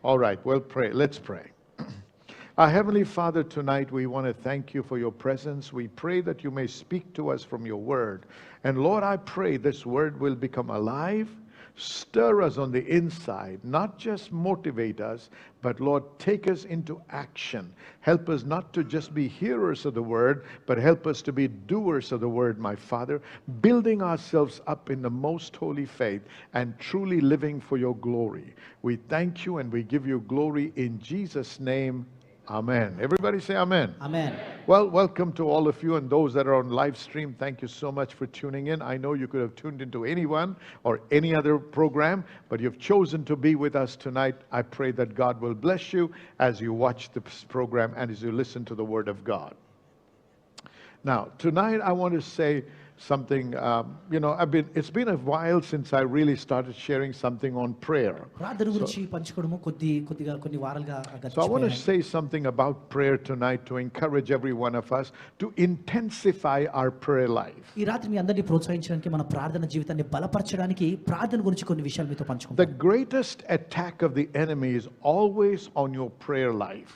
All right, well, pray. Let's pray. Our Heavenly Father, tonight we want to thank you for your presence. We pray that you may speak to us from your word. And Lord, I pray this word will become alive, stir us on the inside, not just motivate us, but Lord, take us into action. Help us not to just be hearers of the word, but help us to be doers of the word, my Father, building ourselves up in the most holy faith and truly living for your glory. We thank you and we give you glory in Jesus' name. Amen. Everybody say amen. Amen. Well, welcome to all of you and those that are on live stream. Thank you so much for tuning in. I know you could have tuned into anyone or any other program, but you've chosen to be with us tonight. I pray that God will bless you as you watch this program and as you listen to the Word of God. Now, tonight I want to say something, it's been a while since I really started sharing something on prayer. So I want to say something about prayer tonight to encourage every one of us to intensify our prayer life. The greatest attack of the enemy is always on your prayer life.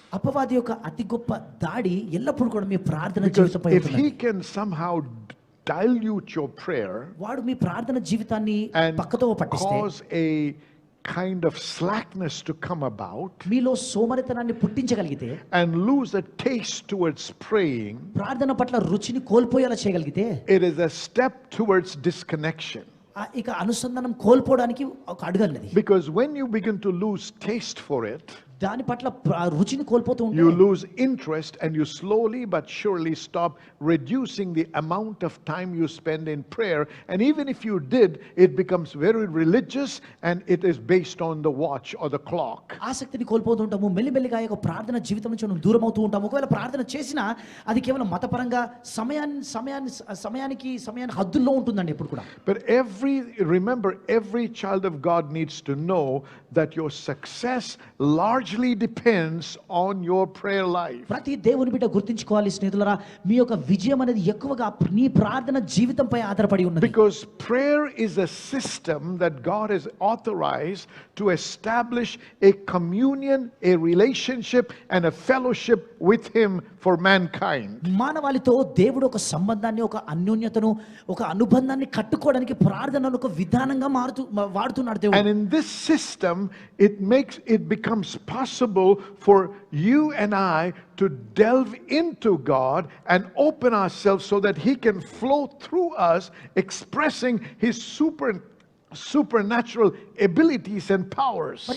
Because if he can somehow dilute your prayer and cause a kind of slackness to come about and lose a taste towards praying, it is a step towards disconnection. Because when you begin to lose taste for it, you lose interest and you slowly but surely stop reducing the amount of time you spend in prayer. And even if you did, it becomes very religious and it is based on the watch or the clock. But remember, every child of God needs to know that your success largely depends on your prayer life. Because prayer is a system that God has authorized to establish a communion, a relationship, and a fellowship with Him for mankind. And in this system, it becomes possible for you and I to delve into God and open ourselves so that He can flow through us, expressing His supernatural abilities and powers.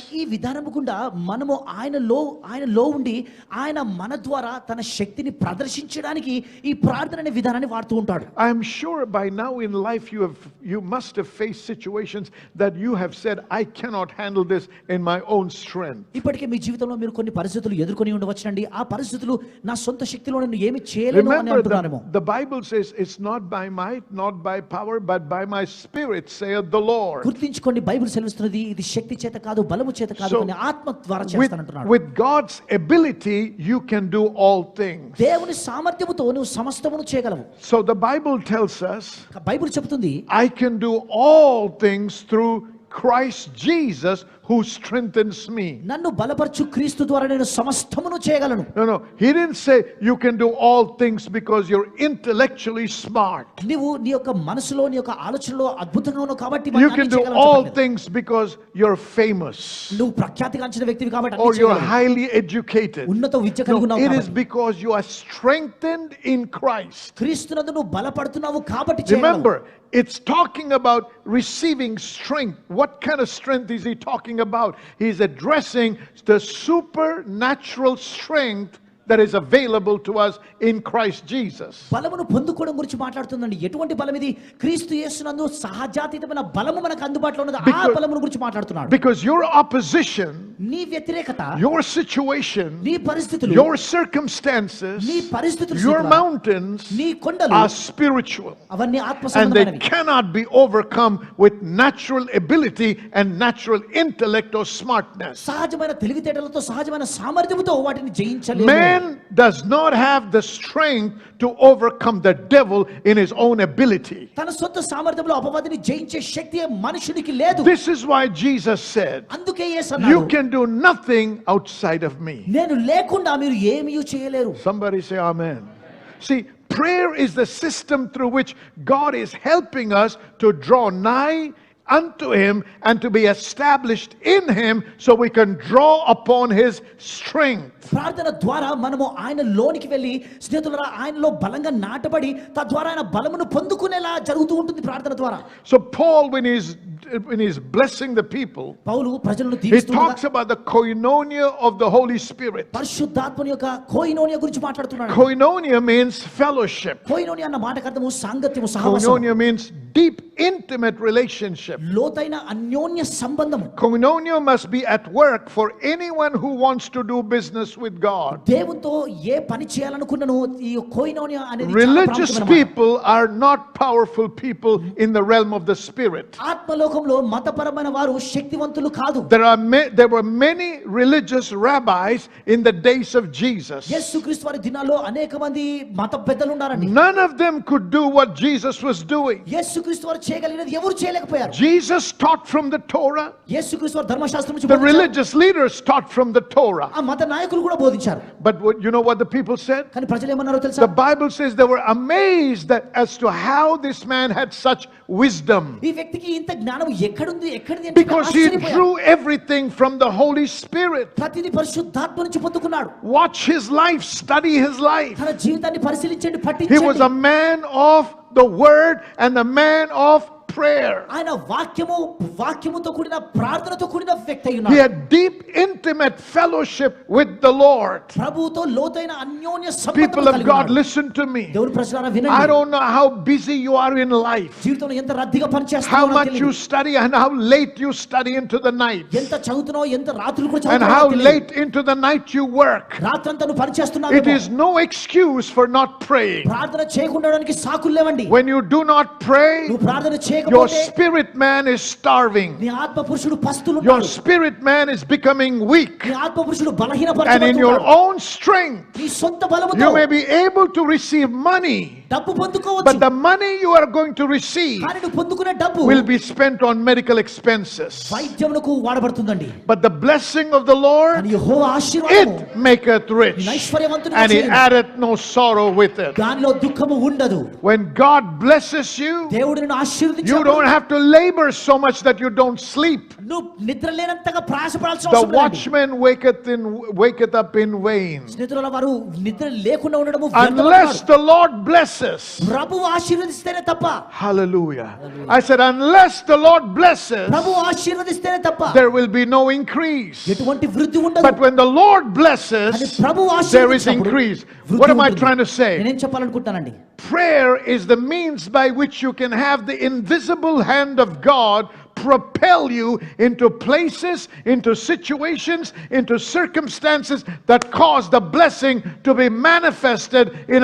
I am sure by now in life you must have faced situations that you have said, I cannot handle this in my own strength. Remember, the Bible says it's not by might, not by power, but by my Spirit, saith the Lord. With God's ability, you can do all things. So the Bible tells us, I can do all things through Christ Jesus who strengthens me. No, he didn't say you can do all things because you're intellectually smart. You can do all things because you're famous or you're highly educated. No, it is because you are strengthened in Christ. Remember, it's talking about receiving strength. What kind of strength is he talking about? He's addressing the supernatural strength that is available to us in Christ Jesus. Because your opposition, your situation, your circumstances, your mountains are spiritual, and they cannot be overcome with natural ability and natural intellect or smartness. Man man does not have the strength to overcome the devil in his own ability. తన సొంత సామర్థ్యంలో అపవాదిని జయించే శక్తి మనుషునికి లేదు. This is why Jesus said, అందుకే యేసు అన్నాడు, you can do nothing outside of me. నేను లేకుండా మీరు ఏమీ చేయలేరు. Somebody say amen. See, prayer is the system through which God is helping us to draw nigh unto him and to be established in him so we can draw upon his strength. ప్రార్థన ద్వారా మనము ఆయన లోనికి వెళ్ళి స్నేహితులారా ఆయనలో బలంగా నాటబడి తద్వారా ఆయన బలమును పొందుకునేలా జరుగుతూ ఉంటుంది ప్రార్థన ద్వారా. So Paul, when he's blessing the people, పౌలు ప్రజలను he దీవిస్తూ talks about the koinonia of the Holy Spirit. పరిశుద్ధాత్మని యొక్క కోయినోనియా గురించి మాట్లాడుతున్నాడు. Koinonia means fellowship. కోయినోనియా అన్న మాటకు అర్థము సాంగత్యము, సహవాసం. Koinonia means deep, intimate relationship. లోతైన అన్యోన్య సంబంధము. Koinonia must be at work for anyone who wants to do business with God. దేవునితో ఏ పని చేయాలనుకున్నానో ఈ కోయినోనియా అనేది Religious people are not powerful people in the realm of the spirit. ఆత్మలోకంలో మతపరమైన వారు శక్తివంతులు కాదు. There were many religious rabbis in the days of Jesus. యేసుక్రీస్తు వారి దినాల్లో అనేక మంది మత పెద్దలు ఉన్నారండి. None of them could do what Jesus was doing. యేసుక్రీస్తు వారు చేయగలిగినది ఎవరు చేయలేకపోయారు. Jesus taught from the Torah. యేసుక్రీస్తు వారు ధర్మశాస్త్రం నుంచి The బోధించారు. religious leaders taught from the Torah. ఆ మత నాయకులు కూడా బోధించారు. But you know what the people said? కానీ ప్రజలు ఏమన్నారో తెలుసా? The Bible says they were amazed as to how this man had such wisdom. ఈ వ్యక్తికి ఇంత జ్ఞానం ఎక్కడుంది అని Because he drew everything from the Holy Spirit. ప్రతిదీ పరిశుద్ధాత్మ నుంచి పొందుకున్నాడు. Watch his life, study his life. తన జీవితాన్ని పరిశీలించండి, He పఠించండి. was a man of the word and a man of prayer. ఆయన వాక్యముతో కూడిన ప్రార్థనతో కూడిన వ్యక్తి అయి He ఉన్నాడు. had deep, intimate fellowship with the Lord. ప్రభువుతో లోతైన అన్యోన్య People సంబంధం of కలిగి God, ఉన్నాడు. listen to me. దేవుని ప్రజలారా I వినండి. don't know how busy you are in life, జీవితంలో ఎంత రద్దీగా how పనిచేస్తున్నావో నాకు much you తెలియదు. study and how late you study into the night, ఎంత చదువుతున్నావో ఎంత రాత్రులు కూడా and చదువుతున్నావో how తెలియదు. late into the night you work. రాత్రంతా నువ్వు పనిచేస్తున్నావు. It is no excuse for not praying. ప్రార్థన చేయకుండా ఉండడానికి సాకులు లేవండి. When you do not pray, నువ్వు ప్రార్థన your చేయకపోతే spirit man is starving. నీ ఆత్మ పురుషుడు Your పస్తులుంటాడు. spirit man is becoming weak. నీ ఆత్మ పురుషుడు And in your బలహీనపడుతున్నాడు. own strength, నీ సొంత బలముతో you may be able to receive money, డబ్బు పొందుకోవచ్చు. but the money you are going to receive కానీ నువ్వు పొందుకునే డబ్బు will be spent on medical expenses. వైద్యమునకు వాడబడుతుందండి. But the blessing of the Lord, కానీ యెహోవా ఆశీర్వాదము it maketh rich, నిన్ను ఐశ్వర్యవంతునిగా and he చేయును. addeth no sorrow with it. దానిలో దుఃఖము ఉండదు. When God blesses you, దేవుడు నిన్ను you ఆశీర్వదించినప్పుడు don't have to labor so much that you don't sleep. నువ్వు నిద్ర లేనంతగా ప్రయాసపడాల్సిన The అవసరం లేదండి. watchman waketh up in vain. స్నేహితుల వారు నిద్ర లేకుండా ఉండడము వ్యర్థమన్నారు. Unless the Lord blesses. ప్రభువు ఆశీర్వదిస్తేనే తప్ప. Hallelujah. I said, unless the Lord blesses, ప్రభువు ఆశీర్వదిస్తేనే తప్ప there will be no increase. ఎటువంటి వృద్ధి ఉండదు. But when the Lord కానీ blesses, ప్రభువు there is ఆశీర్వదించినప్పుడు increase. వృద్ధి What am I ఉంటుంది. trying to say? నేనేం చెప్పాలనుకుంటానండి? Prayer is the means by which you can have the invisible hand of God propel you into places, into situations, into circumstances that cause the blessing to be manifested in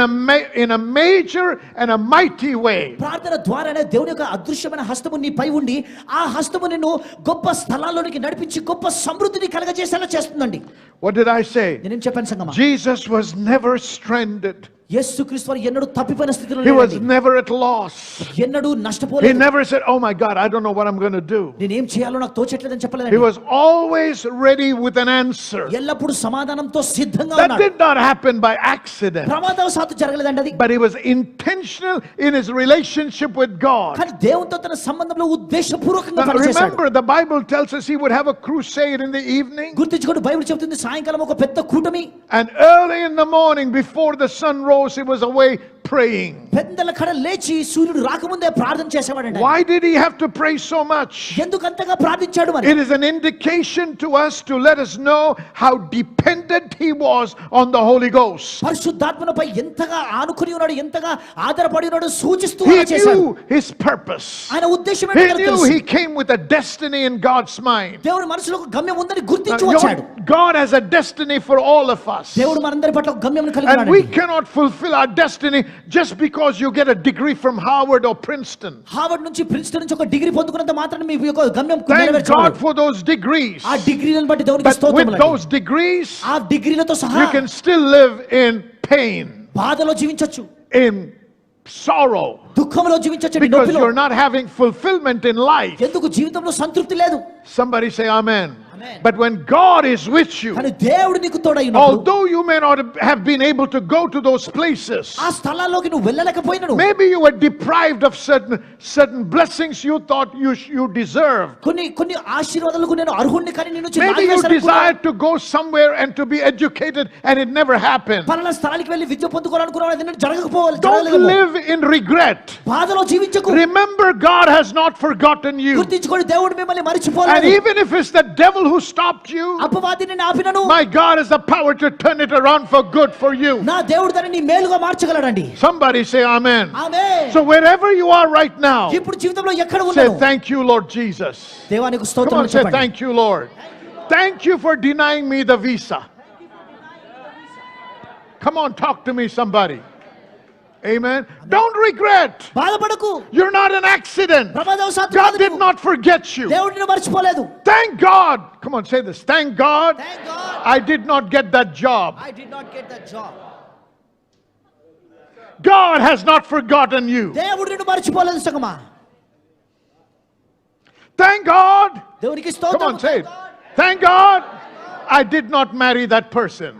a major and a mighty way. ప్రార్థన ద్వారానే దేవుని యొక్క అదృశ్యమైన హస్తము నీపై ఉండి ఆ హస్తము నిన్ను గొప్ప స్థలాల్లోనికి నడిపించి గొప్ప సమృద్ధిని కలగజేసేలా చేస్తుందండి. What did I say? నేనేం చెప్పాను సంగమా? Jesus was never stranded. యేసుక్రీస్తు వారు ఎన్నడూ తప్పిపోయిన స్థితిలో He was లేరండి. never at loss. ఎన్నడూ He నష్టపోలేదు. never said, oh my God, I don't know what I'm going to do. నేనేం చేయాలో నాకు తోచట్లేదని He చెప్పలేదండి. was always ready with an answer. ఎల్లప్పుడూ సమాధానంతో సిద్ధంగా That ఉన్నాడు. did not happen by accident, ప్రమాదవశాత్తు జరగలేదండి అది. but he was intentional in his relationship with God. కానీ దేవునితో తన సంబంధంలో ఉద్దేశపూర్వకంగా Now, పనిచేశాడు. remember, the Bible tells us he would have a crusade in the evening, గుర్తుంచుకోండి, బైబిల్ చెప్తుంది సాయంకాలం ఒక పెద్ద కూటమి. and early in the morning, before the sun rose, he was away praying. పెద్దల కడ లేచి సూర్యుడు రాకముందే ప్రార్థన చేసేవాడండి. Why did he have to pray so much? ఎందుకు అంతగా ప్రార్థించాడు మరి? It is an indication to us to let us know how dependent he was on the Holy Ghost. పరిశుద్ధాత్మపై ఎంతగా ఆనుకుని ఉన్నాడు, ఎంతగా ఆధారపడి ఉన్నాడు సూచిస్తూ He అలా చేశాడు. knew his purpose. ఆయన ఉద్దేశం He ఏంటో knew తెలుసు. he came with a destiny in God's mind. దేవుని మనసులో ఒక గమ్యం ఉందని Now, గుర్తించి వచ్చాడు. God has a destiny for all of us. దేవుడు మనందరి పట్ల ఒక గమ్యం కలిగి And we ఉన్నాడు. cannot fulfill our destiny just because you get a degree from Harvard or Princeton. Harvard నుంచి ప్రిన్స్టన్ నుంచి ఒక డిగ్రీ పొందుకున్నంత మాత్రాన మీ యొక్క గమ్యం Thank నెరవేర్చబడదు. God for those degrees. ఆ డిగ్రీలను బట్టి దేవునికి But with స్తోత్రములు. those degrees, ఆ డిగ్రీలతో సహా you can still live in pain, బాధలో జీవించొచ్చు, in sorrow, దుఃఖంలో జీవించొచ్చు, because నొప్పిలో. you're not having fulfillment in life. ఎందుకు జీవితంలో సంతృప్తి లేదు. Somebody say amen. Amen. But when God is with you, కానీ దేవుడు నీకు తోడై ఉన్నప్పుడు, although you may not have been able to go to those places, ఆ స్థలాల్లోకి నువ్వు వెళ్ళలేకపోయినను, maybe you were deprived of certain blessings you thought you deserved. కొన్ని ఆశీర్వాదాలకు నేను అర్హుణ్ణి కానీ నీ నుంచి Maybe you లాగేశారు కూడా. desired to go somewhere and to be educated and it never happened. పలానా స్థలానికి వెళ్ళి విద్య పొందుకోవాలనుకున్నావు, అది నేను జరగకపోవాలి, Don't జరగలేదేమో. live in regret. బాధలో జీవించకు. Remember, God has not forgotten you. గుర్తించుకోండి, దేవుడు మిమ్మల్ని And మరిచిపోలేదు. even if it's the devil who stopped you, అపవాది నిన్ను ఆపినను, my God has the power to turn it around for good for you. నా దేవుడు దాన్ని నీ మేలుగా మార్చగలడండి. Somebody say amen. Amen. So wherever you are right now, ఇప్పుడు జీవితంలో ఎక్కడ say ఉన్నావు, thank you, Lord Jesus. దేవా నీకు Come స్తోత్రం on, say చెప్పండి. thank you, Lord. Thank you for denying me the visa. Come on, talk to me, somebody. Amen. Don't regret. బాధపడకు, You're not an accident. ప్రమాదవశాత్తు God కాదు did నీవు. not forget you. దేవుడు నిన్ను మర్చిపోలేదు. Thank God. Come on, say this. Thank God. Thank God. I did not get that job. I did not get that job. God has not forgotten you. దేవుడు నిన్ను మర్చిపోలేదు సగమా. Thank God. దేవునికి Come స్తోత్రం. on, say it. Thank God. I did not marry that person.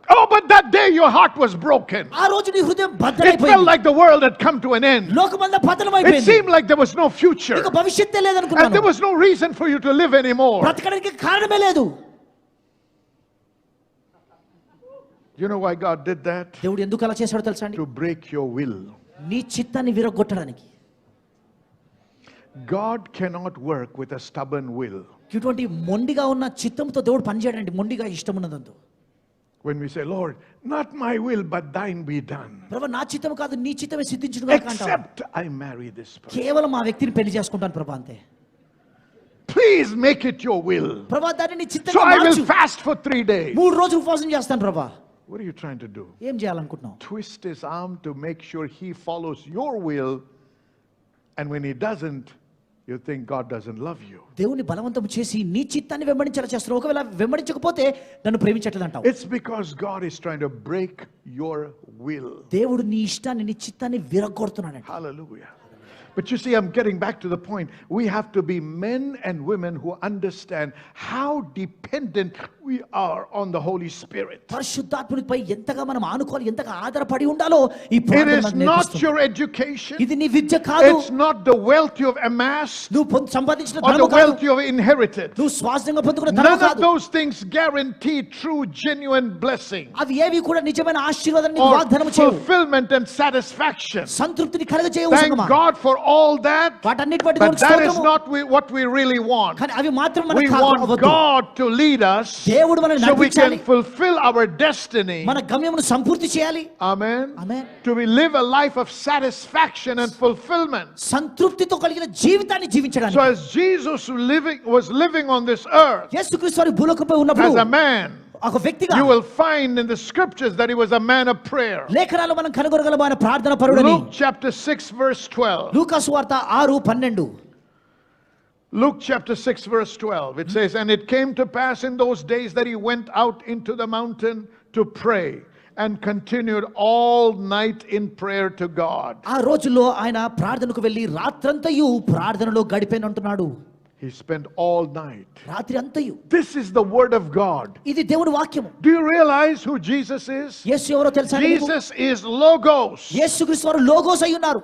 Oh, but that day your heart was broken. ఆ రోజు నీ హృదయం It felt బద్దలైపోయింది. like the world had come to an end. లోకమంతా It పతనమైపోయింది. seemed like there was no future. ఇక భవిష్యత్తే And there లేదనుకున్నాను. was no reason for you to live anymore. బ్రతకడానికి కారణమే లేదు. You know why God did that? దేవుడు ఎందుకు అలా చేశాడో తెలుసా అండి? To break your will. నీ చిత్తాన్ని విరగొట్టడానికి. God cannot work with a stubborn will. ఇటువంటి మొండిగా ఉన్న చిత్తంతో దేవుడు పనిచేయడండి. మొండిగా ఇష్టం ఉన్నదంతో. When we say, Lord, not my will, but thine be done. ప్రభు నా చిత్తం కాదు నీ చిత్తమే సిద్ధించును గాక అంటావు. Except I marry this person. కేవలం ఆ వ్యక్తిని పెళ్లి చేసుకుంటాను ప్రభు అంతే. Please make it your will. ప్రభు దాన్ని నీ So చిత్తంగా I will March. fast for 3 days. 3 రోజులు ఉపవాసం చేస్తాను ప్రభు. What are you trying to do? ఏం చేయాలనుకుంటున్నావు? Twist his arm to make sure he follows your will. And when he doesn't, you think God doesn't love you. దేవుని బలవంతం చేసి నీ చిత్తాన్ని వెంబడించేలా చేస్తున్నావు. ఒకవేళ వెంబడించకపోతే నన్ను ప్రేమించట్లేదు అంటావు. It's because God is trying to break your will. దేవుడు నీ ఇష్టాన్ని నీ చిత్తాన్ని విరగొడుతున్నాడు. Hallelujah. But you see, I'm getting back to the point. We have to be men and women who understand how dependent we are on the Holy Spirit. పరిశుద్ధాత్మునిపై ఎంతగా మనం ఆనుకోవాలి, ఎంతగా ఆధారపడి ఉండాలో ఈ It ప్రార్థన is మనకు not నేర్పిస్తుంది. your education. ఇది నీ విద్య కాదు, It's not the wealth you have amassed నువ్వు సంపాదించిన or the ధనము కాదు, wealth you have inherited. నువ్వు స్వాస్థ్యంగా పొందుకున్న ధనము None of కాదు. those things guarantee true, genuine blessing అవి ఏవి కూడా నిజమైన ఆశీర్వాదాన్ని నీకు or వాగ్దానం చేయవు. fulfillment and satisfaction. సంతృప్తిని కలగజేయవు Thank సంగమా. God for all that. వాటన్నిటి బట్టి But దేవునికి that is స్తోత్రము. not what we really want. కానీ అవి మాత్రం We మనకు want కావద్దు. God to lead us దేవుడు మనల్ని so we నడిపించాలి. can fulfill our destiny. మన గమ్యమును సంపూర్తి చేయాలి. Amen. Amen. To live a life of satisfaction and fulfillment. సంతృప్తితో కలిగిన జీవితాన్ని So జీవించడానికి. as Jesus was living on this earth యేసుక్రీస్తు వారు భూలోకంపై ఉన్నప్పుడు as a man, ఒక వ్యక్తిగా you will find in the scriptures that he was a man of prayer. లేఖనాలు మనం కనుగొనగలము ఆయన ప్రార్థన పరుడని. Luke chapter 6 verse 12. లూకా సువార్త 6:12. Luke chapter 6 verse 12. It says, and it came to pass in those days that he went out into the mountain to pray and continued all night in prayer to God. ఆ రోజుల్లో ఆయన ప్రార్థనకు వెళ్ళి రాత్రంతయు ప్రార్థనలో గడిపేనంటున్నాడు. He spent all night. రాత్రి అంతయు. This is the word of God. ఇది దేవుని వాక్యము. Do you realize who Jesus is? యేసు ఎవరో తెలుసా నీకు? Jesus is Logos. యేసుక్రీస్తు వారు లోగోస్ అయి ఉన్నారు.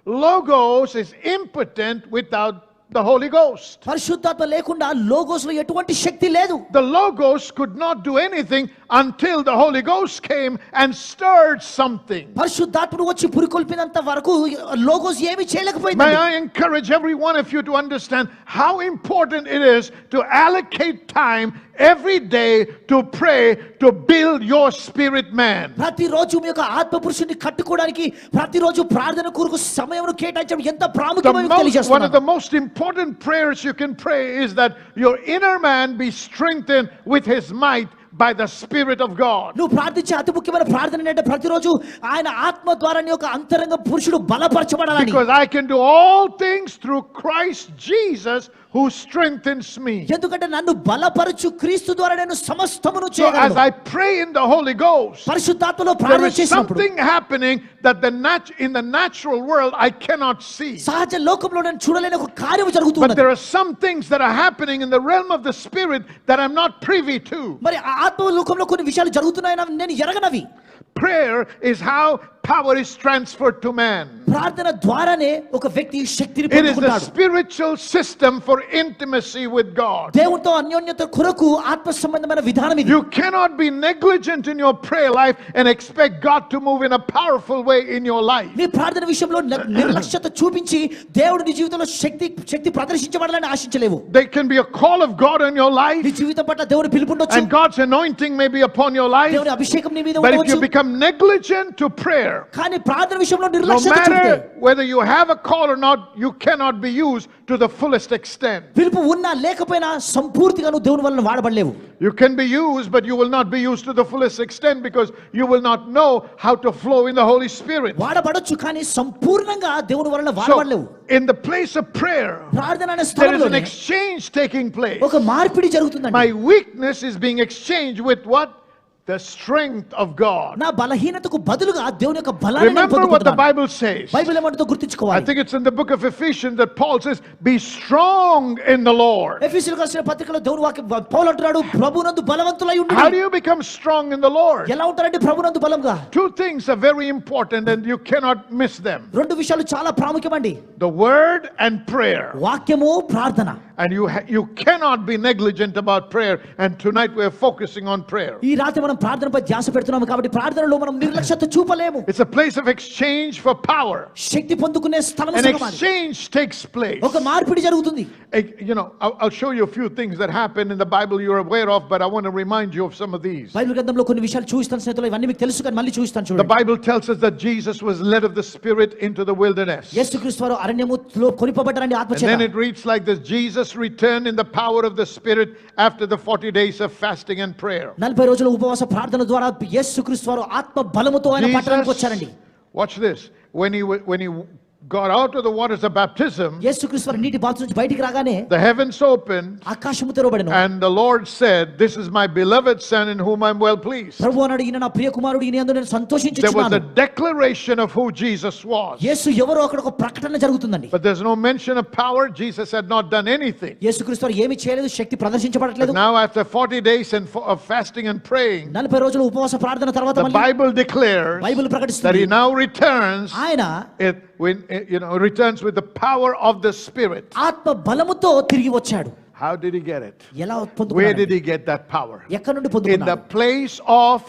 Logos is impotent without the Holy Ghost. పరిశుద్ధాత్మ లేకుండా లోగోస్ లో ఎటువంటి శక్తి లేదు. The Logos could not do anything until the Holy Ghost came and stirred something. పరిశుద్ధాత్ముడు వచ్చి పురికొల్పినంత వరకు లోగోస్ ఏమీ చేయలేకపోయింది. May I encourage every one of you to understand how important it is to allocate time every day to pray to build your spirit man. ప్రతిరోజు మీ యొక్క ఆత్మ పురుషుని కట్టుకోవడానికి ప్రతిరోజు ప్రార్థన కొరకు సమయం కేటాయించడం ఎంత ప్రాముఖ్యమో మీకు One of తెలియజేస్తున్నాను. the most important prayers you can pray is that your inner man be strengthened with his might by the Spirit of God. నువ్వు ప్రార్థించే అతి ముఖ్యమైన ప్రార్థన ఏంటంటే ప్రతిరోజు ఆయన ఆత్మ ద్వారా నీ యొక్క అంతరంగ పురుషుడు బలపరచబడాలని. Because I can do all things through Christ Jesus who strengthens me. ఎందుకంటే నన్ను బలపరచు క్రీస్తు ద్వారా నేను సమస్తమును So చేయగలను. as I pray in the Holy Ghost, పరిశుద్ధాత్మలో there ప్రార్థన is చేసినప్పుడు something happening that in the natural world I cannot see. సహజ లోకంలో నేను చూడలేని ఒక కార్యం But జరుగుతుంది. there are some things that are happening in the realm of the Spirit that I'm not privy to. మరి ఆ ఆత్మ లోకంలో కొన్ని విషయాలు జరుగుతున్నాయని నేను ఎరగనవి. Prayer is how power is transferred to man. ప్రార్థన ద్వారానే ఒక వ్యక్తి శక్తిని It is the పొందుకుంటాడు. spiritual system for intimacy with God. దేవునితో అన్యోన్యత కొరకు ఆత్మ సంబంధమైన విధానం ఇది. You cannot be negligent in your prayer life and expect God to move in a powerful way in your life. నీ ప్రార్థన విషయంలో నిర్లక్ష్యత చూపించి దేవుడు నీ జీవితంలో శక్తి ప్రదర్శించబడాలని ఆశించలేవు. There can be a call of God on your నీ life జీవితం పట్ల దేవుని పిలుపు ఉండొచ్చు. and God's anointing may be upon your life. దేవుని అభిషేకం నీ మీద But if you ఉండవచ్చు. become negligent to prayer, కానీ ప్రార్థన విషయంలో no నిర్లక్ష్యత చూపితే matter whether you have a call or not, you cannot be used to the fullest extent. పిలుపు ఉన్నా లేకపోయినా సంపూర్తిగా నువ్వు దేవుని వలన వాడబడలేవు. You can be used, but you will not be used to the fullest extent because you will not know how to flow in the Holy Spirit. వాడబడొచ్చు కానీ సంపూర్ణంగా దేవుని వలన So, వాడబడలేవు. in the place of prayer, ప్రార్థన అనే there is an స్థలంలో exchange taking place. ఒక మార్పిడి జరుగుతుందండి. My weakness is being exchanged with what? The strength of God. నా బలహీనతకు బదులుగా దేవుని యొక్క బలాన్ని నేను Remember what the పొందుకుంటున్నాను. Bible says. బైబిల్ ఏమంటుందో I గుర్తుంచుకోవాలి. think it's in the book of Ephesians that Paul says, be strong in the Lord. ఎఫెసీయులకు రాసిన పత్రికలో దేవుని వాక్యం పౌలు అంటున్నాడు ప్రభునందు బలవంతులై ఉండుడి. How do you become strong in the Lord? ఎలా ఉంటారంటే ప్రభునందు బలంగా? Two things are very important and you cannot miss them. రెండు విషయాలు చాలా ప్రాముఖ్యమండి. The word and prayer. వాక్యము ప్రార్థన. And you cannot be negligent about prayer. And tonight we are focusing on prayer. ఈ రాత్రి మనం ప్రార్థనపై ధ్యాస పెడుతున్నాము కాబట్టి ప్రార్థనలో మనం నిర్లక్ష్యత చూపలేము. It's a place of exchange for power. శక్తి పొందుకునే స్థలం An సంగమది. exchange takes place. ఒక మార్పిడి జరుగుతుంది. You know, I'll show you a few things that happen in the Bible you're aware of, but I want to remind you of some of these. Bible గ్రంథంలో కొన్ని విషయాలు చూస్తాను స్నేహితులు, ఇవన్నీ మీకు తెలుసు కానీ మళ్ళీ చూస్తాను The చూడండి. Bible tells us that Jesus was led of the Spirit into the wilderness. యేసుక్రీస్తు వారు అరణ్యములో కొనిపోబడ్డారండి ఆత్మ And then చేత. it reads like this: Jesus returned in the power of the Spirit after the 40 days of fasting and prayer. 40 రోజుల ఉపవాస ప్రార్థన ద్వారా యేసుక్రీస్తు వారు ఆత్మ బలముతో ఆయన పట్టణానికి వచ్చారండి. Watch this. When he got out of the waters of baptism, యేసుక్రీస్తు వారు నీటి బాతు నుంచి బయటికి రాగానే the heavens opened, ఆకాశము తెరవబడెను. and the Lord said, "This is my beloved Son in whom I'm well pleased." ప్రభువు అన్నాడు, ఈయన నా ప్రియ కుమారుడు, ఈయన యందు నేను There was a సంతోషించుచున్నాను. declaration of who Jesus was. యేసు ఎవరో అక్కడ ఒక ప్రకటన జరుగుతుందండి. But there's no mention of power. Jesus had not done anything. యేసుక్రీస్తు వారు ఏమీ చేయలేదు, శక్తి But ప్రదర్శించబడట్లేదు. now after 40 days of fasting and praying, 40 రోజుల ఉపవాస ప్రార్థన తర్వాత the మళ్ళీ Bible declares Bible that ప్రకటిస్తుంది he now returns. ఆయన Returns with the power of the Spirit. ఆత్మ బలముతో తిరిగి వచ్చాడు. How did he get it? ఎలా Where పొందుకున్నాడు? did he get that power? ఎక్కడి నుండి In the పొందుకున్నాడు? place of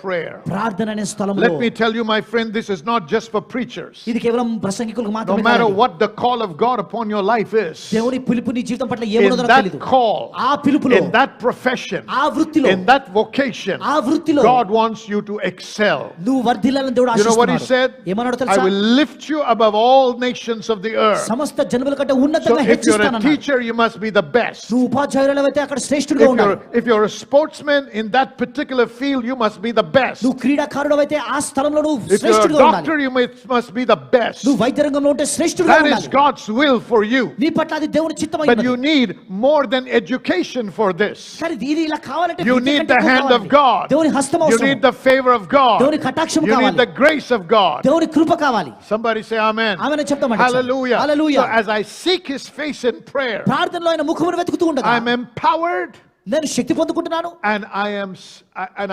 prayer. ప్రార్థన అనే స్థలంలో. Let me tell you, my friend, this is not just for preachers. ఇది కేవలం ప్రసంగికులకు No మాత్రమే matter కాదండి. what the call of God upon your life is, దేవుని పిలుపు నీ జీవితం పట్ల in ఏమున్నదో నాకు that తెలియదు. call, ఆ పిలుపులో, in that profession, ఆ వృత్తిలో, in that vocation, ఆ వృత్తిలో God wants you to excel. నువ్వు వర్ధిల్లాలని దేవుడు You know what he ఆశిస్తున్నాడు. said? ఏమన్నాడో I తెలుసా? will lift you above all nations of the earth. సమస్త జనముల కంటే So ఉన్నతంగా if you're a హెచ్చిస్తానన్నాడు. teacher, you must be the best. నువ్వు ఉపాధ్యాయురాలవైతే అక్కడ శ్రేష్ఠుడిగా ఉండాలి. If you're a sportsman in that particular field, you must be the best. నువ్వు క్రీడాకారుడవైతే ఆ స్థలంలో నువ్వు If you're a శ్రేష్ఠుడిగా ఉండాలి. doctor, you must be the best. నువ్వు వైద్య రంగంలో ఉంటే శ్రేష్ఠుడిగా That is ఉండాలి. God's will for you. నీ పట్ల అది దేవుని చిత్తమై But ఉన్నది. you need more than education for this. కానీ ఇది ఇలా కావాలంటే You విద్య need కంటే the ఎక్కువ hand of కావాలి. God. దేవుని హస్తం You అవసరం. need the favor of God. దేవుని కటాక్షం You need కావాలి. the grace of God. దేవుని కృప కావాలి. Somebody say amen. ఆమేన్ చెప్తామండి. Hallelujah. Hallelujah. So as I seek his face in prayer, ప్రార్థనలో ఆయన ముఖమును వెతుకుతూ ఉండగా I'm empowered నేను శక్తి పొందుకుంటున్నాను. and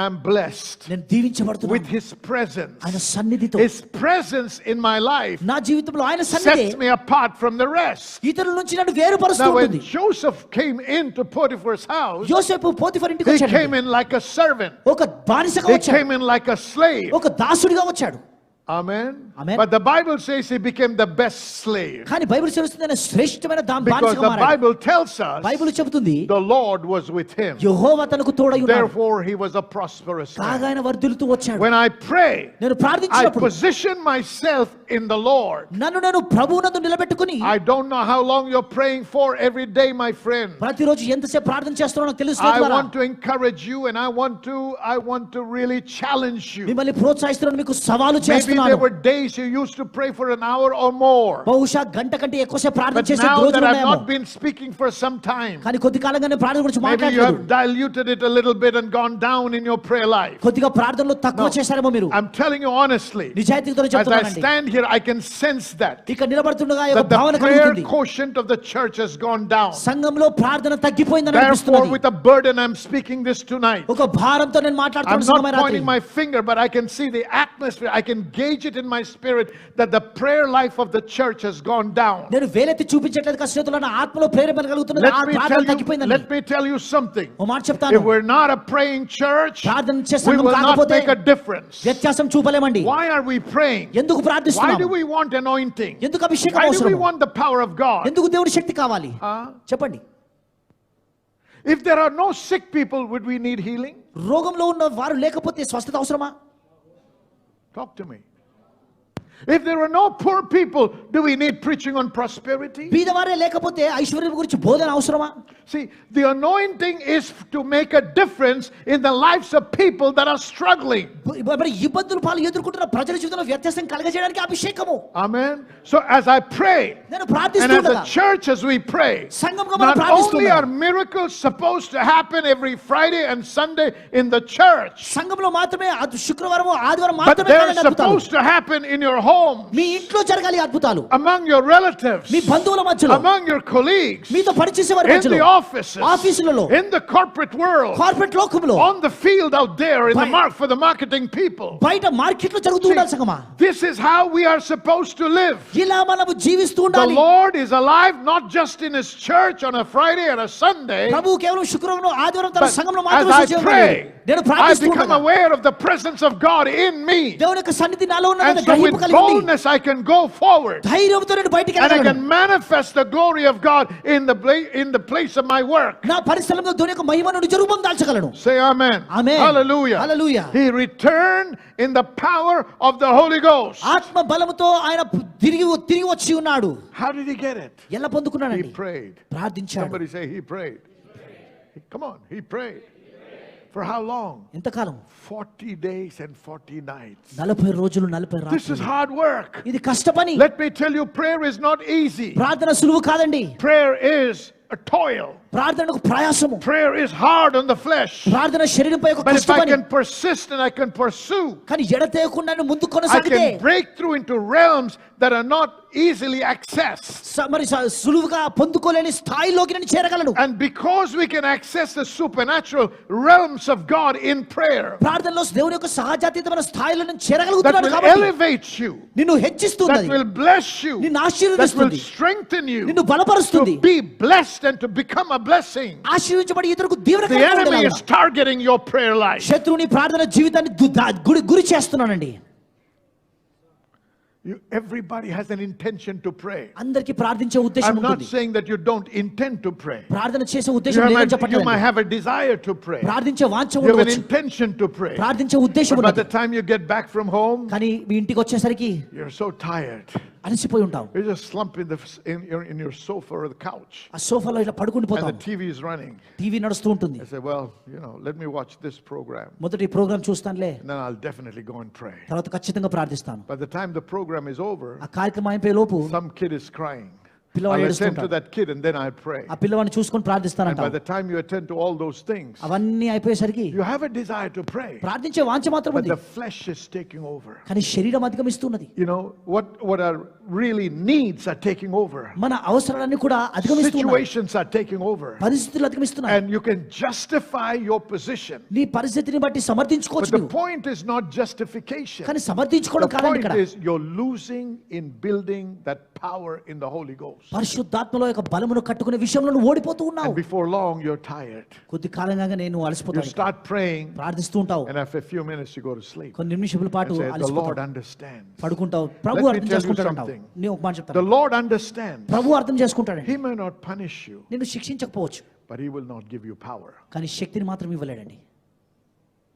I'm blessed నేను దీవించబడుతున్నాను. with his presence. ఆయన సన్నిధితో. His presence in my life నా జీవితంలో ఆయన సన్నిధి sets me apart from the rest. ఇతరుల నుంచి నన్ను వేరుపరుస్తూ Now when ఉంటుంది. Joseph came into Potiphar's house, యోసేపు పోతిఫర్ ఇంటికి he వచ్చాడు. came in like a servant. ఒక బానిసగా He వచ్చాడు. came in like a slave. ఒక దాసుడిగా వచ్చాడు. Amen. Amen. But the Bible says he became the best slave. కానీ బైబిల్ చెబుతుంది ఆయన శ్రేష్టమైన Because బానిసగా the మారాడు. Bible tells us బైబిల్ చెబుతుంది the Lord was with him. యెహోవా తనకు తోడై ఉన్నాడు. Therefore he was a prosperous కాగా man. ఆయన వర్ధిల్లుతూ వచ్చాడు. When I pray, నేను I ప్రార్థించినప్పుడు position myself in the Lord. నన్ను నేను ప్రభువునందు నిలబెట్టుకుని I don't know how long you're praying for every day, my friend. ప్రతిరోజు ఎంతసేపు ప్రార్థన చేస్తున్నానో నాకు తెలుసు. I want to encourage you, and I want to really challenge you. మిమ్మల్ని ప్రోత్సహిస్తున్నాను, మీకు సవాలు Maybe there చేస్తున్నాను. were days you used to pray for an hour or more. బహుశా గంట కంటే ఎక్కువసేపు ప్రార్థన But చేసే now రోజులు that I've ఉన్నాయేమో. not been speaking for some time, కానీ కొద్ది కాలంగా నేను ప్రార్థన గురించి maybe you మాట్లాడలేదు. have diluted it a little bit and gone down in your prayer life. కొద్దిగా ప్రార్థనలో తక్కువ చేశారేమో మీరు. I'm telling you honestly, నిజాయితీతో as I చెప్తున్నానండి. stand here, I can sense that ఇక్కడ నిలబడుతుండగా ఒక the భావన prayer కలుగుతుంది. quotient of the church has gone down. సంఘంలో ప్రార్థన తగ్గిపోయిందని Therefore, అనిపిస్తున్నది. with a burden, I'm speaking this tonight. ఒక భారంతో నేను I'm మాట్లాడుతున్న not సమయం రాత్రి. pointing my finger, but I can see the atmosphere. I can gauge it in my spirit that the prayer life of the church has gone down. నేను వేలెత్తి చూపించట్లేదు కష్టతులు నా ఆత్మలో ప్రేరేపణ కలుగుతున్నది. ఆ ప్రార్థన తగ్గిపోయిందని. Let me tell you something. ఓ మాట చెప్తాను. If we're not a praying church, ప్రార్థన చేసే we సంఘం will not కాకపోతే make a difference. వ్యత్యాసం చూపలేమండి. Why are we praying? ఎందుకు Why ప్రార్థిస్తున్నాం? do we want anointing? ఎందుకు అభిషేకం Why do we అవసరం? want the power of God? ఎందుకు దేవుడి శక్తి కావాలి? చెప్పండి. If there are no sick people, would we need healing? రోగంలో ఉన్న వారు లేకపోతే స్వస్థత అవసరమా? Talk to me. If there are no poor people, do we need preaching on prosperity? బీదవారే లేకపోతే ఐశ్వర్యం గురించి బోధన అవసరమా? See, the anointing is to make a difference in the lives of people that are struggling. మరి ఇబ్బందులు పాలు ఎదుర్కొంటున్న ప్రజల జీవితంలో వ్యత్యాసం కలగజేయడానికి అభిషేకము. Amen. So as I pray, నేను and as ప్రార్థిస్తుండగా a church as we pray, సంఘంగా మనం not only ప్రార్థిస్తుండగా are miracles supposed to happen every Friday and Sunday in the church, సంఘంలో మాత్రమే శుక్రవారం ఆదివారం but మాత్రమే they're జరగాలి అద్భుతాలు. supposed to happen in your home, మీ ఇంట్లో జరగాలి అద్భుతాలు. among your relatives, మీ బంధువుల మధ్యలో, among your colleagues, మీతో పనిచేసే వారి in మధ్యలో, the offices, ఆఫీసులలో, in the corporate world, corporate లోకంలో, on the field out there in the for the marketing people. బయట మార్కెట్లో జరుగుతూ ఉండాలి సంగమా. This is how we are supposed to live. ఇలా మనము జీవిస్తూ The ఉండాలి. Lord is alive not just in His church on a Friday or a Sunday, ప్రభువు కేవలం శుక్రవారం ఆదివారం తన but సంఘంలో as మాత్రమే I సజీవంగా pray, ఉన్నాడు. నేను I ప్రార్థిస్తూ become ఉండగా aware of the presence of God in me. దేవుని యొక్క సన్నిధి నాలో And ఉన్నదని so with గ్రహింపు కలిగి ఉండి boldness I can go forward. ధైర్యంతో నేను బయటికి And I వెళ్ళగలను. can manifest the glory of God in the place of my work. నా పరిస్థితుల్లో దేవుని యొక్క మహిమను నిజ రూపం దాల్చగలను. Say amen. Amen. Hallelujah. Hallelujah. He returned in the power of the Holy Ghost. ఆత్మ బలముతో ఆయన తిరిగి వచ్చి ఉన్నాడు. How did he get it? ఎలా He పొందుకున్నాడండి? prayed. ప్రార్థించాడు. Somebody say he prayed. Come on, he prayed. For how long? ఎంతకాలం? 40 days and 40 nights. 40 రోజులు 40 This is రాత్రులు. hard work. ఇది కష్టపని. Let me tell you, prayer is not easy. ప్రార్థన సులువు కాదండి. Prayer is a toil. ప్రార్థనకు ప్రయాసము. Prayer is hard on the flesh. ప్రార్థన శరీరంపై ఒక But if I కష్టపని. can persist and I can pursue, కానీ ఎడతెగకుండా నేను ముందు I కొనసాగితే can break through into realms that are not easily accessed. మరి సులువుగా పొందుకోలేని స్థాయిలోకి నేను చేరగలను. And because we can access the supernatural realms of God in prayer, ప్రార్థనలో దేవుని యొక్క సహజాతీతమైన స్థాయిలో నేను that చేరగలుగుతున్నాను will కాబట్టి elevate you, నిన్ను హెచ్చిస్తుంది, that will bless you, నిన్ను that will ఆశీర్వదిస్తుంది, strengthen you నిన్ను బలపరుస్తుంది, to be blessed and to become a blessing. ఆశీర్వించబడి ఇతరులకు The దీవెనకరంగా enemy ఉండేలాగా. is targeting your prayer life. శత్రువుని ప్రార్థన జీవితాన్ని గురి చేస్తున్నానండి. Everybody has an intention to pray. అందరికీ ప్రార్థించే ఉద్దేశం I'm not ఉంటుంది. saying that you don't intend to pray. ప్రార్థన చేసే You ఉద్దేశం లేదని might చెప్పట్లేదు. have a desire to pray. ప్రార్థించే వాంఛ You have an ఉండవచ్చు. intention to pray. ప్రార్థించే ఉద్దేశం But by ఉండదు. the time you get back from home, కానీ మీ ఇంటికి వచ్చేసరికి you're so tired. అలసిపోయి ఉంటావు. You just slump in your sofa or the couch, ఆ సోఫాలో ఇలా పడుకుని and the పోతావు. TV is running. టీవీ నడుస్తూ ఉంటుంది. I say, well, let me watch this program, మొదటి programme చూస్తానులే, and then I'll definitely go and pray. తర్వాత ఖచ్చితంగా ప్రార్థిస్తాను. By the time the program is over, ఆ కార్యక్రమం అయిపోయే లోపు some kid is crying. పిల్లవాడు I'll attend to ఏడుస్తుంటాడు. that kid and then I'll pray. ఆ పిల్లవాడిని చూసుకొని And ప్రార్థిస్తానంట. by the time you attend to all those things, అవన్నీ అయిపోయేసరికి you have a desire to pray, ప్రార్థించే వాంఛ మాత్రం but ఉంది. the flesh is taking over. కానీ శరీరం అధిగమిస్తున్నది. What are really needs are taking over. మన అవసరాలన్నీ కూడా అధిగమిస్తున్నాయి. Situations are taking over. పరిస్థితులు అధిగమిస్తున్నాయి. And you can justify your position. నీ పరిస్థితిని బట్టి But సమర్థించుకోవచ్చు the నీవు. point is not justification. కానీ సమర్థించుకోవడం The కాదండి point ఇక్కడ. is you're losing in building that power in the Holy Ghost. పరిశుద్ధాత్మలో యొక్క బలమును కట్టుకునే విషయంలో నువ్వు ఓడిపోతూ ఉన్నావు. And before long you're tired. కొద్ది కాలంగా నేను You అలసిపోతాను. start praying, ప్రార్థిస్తూ ఉంటావు. and after a few minutes you go to sleep. కొన్ని నిమిషాల పాటు And say, the Lord అలసిపోతావు. understands. పడుకుంటావు. Prabhu Let me అర్థం tell you చేసుకుంటాడు అంటావు. something. నేను ఒక మాట The చెప్తాను. Lord understands. ప్రభు అర్థం చేసుకుంటాడండి. He may not punish you, నిన్ను శిక్షించకపోవచ్చు, but He will not give you power. కానీ శక్తిని మాత్రం ఇవ్వలేడండి.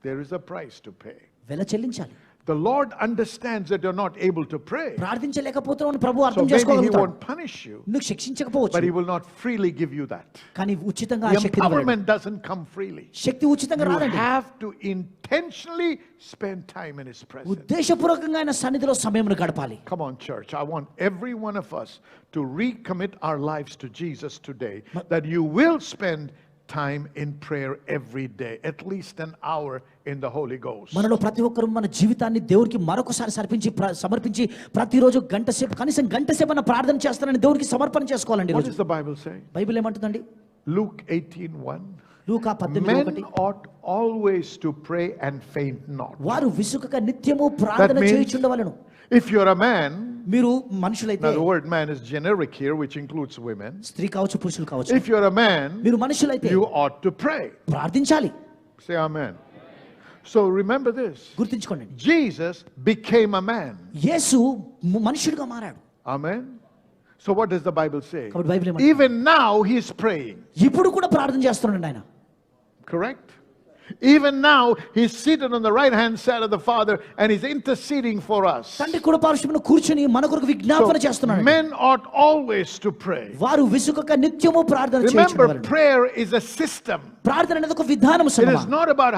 There is a price to pay. వెల చెల్లించాలి. The Lord understands that you're not able to pray. ప్రార్థించలేకపోతున్నావు Prabhu So అర్థం maybe He చేసుకోగలుగుతాడు. won't punish you, నువ్వు శిక్షించకపోవచ్చు, but He will not freely give you that. కానీ ఉచితంగా ఆ The శక్తిని ఇవ్వలేడు. empowerment doesn't come freely. శక్తి ఉచితంగా You రాదండి. have to intentionally spend time in His presence. ఉద్దేశపూర్వకంగా ఆయన సన్నిధిలో సమయమును గడపాలి. Come on, church. I want every one of us to recommit our lives to Jesus today, that you will spend time in prayer every day, at least an hour in the Holy Ghost. మనలో ప్రతి ఒక్కరూ మన జీవితాన్ని దేవునికి మరొకసారి సమర్పించి ప్రతిరోజు గంట సేపు, కనీసం గంట సేపు అన్న ప్రార్థన చేస్తానని దేవునికి సమర్పణ చేసుకోవాలండి. What does the Bible say? Bible ఏమంటుందండి? Luke 18:1. లూకా 18:1. Men ought always to pray and faint not. వారు విసుకక నిత్యము ప్రార్థన means- చేయుచుండవలెను. If you're a man, మీరు మనుషులైతే, now the word man is generic here, which includes women. స్త్రీ కావచ్చు పురుషులు కావచ్చు, If you're a man, మీరు మనుషులైతే you ought to pray. ప్రార్థించాలి. Say amen. So remember this. గుర్తుంచుకోండి, Jesus became a man. యేసు మనుషుడిగా మారాడు. Amen. So what does the Bible say? కాబట్టి Bible ఏమంటుంది? Even now he's praying. ఇప్పుడు కూడా ప్రార్థన చేస్తున్నాడు ఆయన. Correct? Even now he's seated on the right hand side of the Father and he's interceding for us. తండ్రి కుడి పార్శ్వమున కూర్చొని మన కొరకు విజ్ఞాపన So చేస్తున్నాడు. men ought always to pray. వారు విసుకక నిత్యము ప్రార్థన Remember, చేయుచుండవలెను. prayer is a system. ప్రార్థన అనేది ఒక విధానము It సమమా. is not about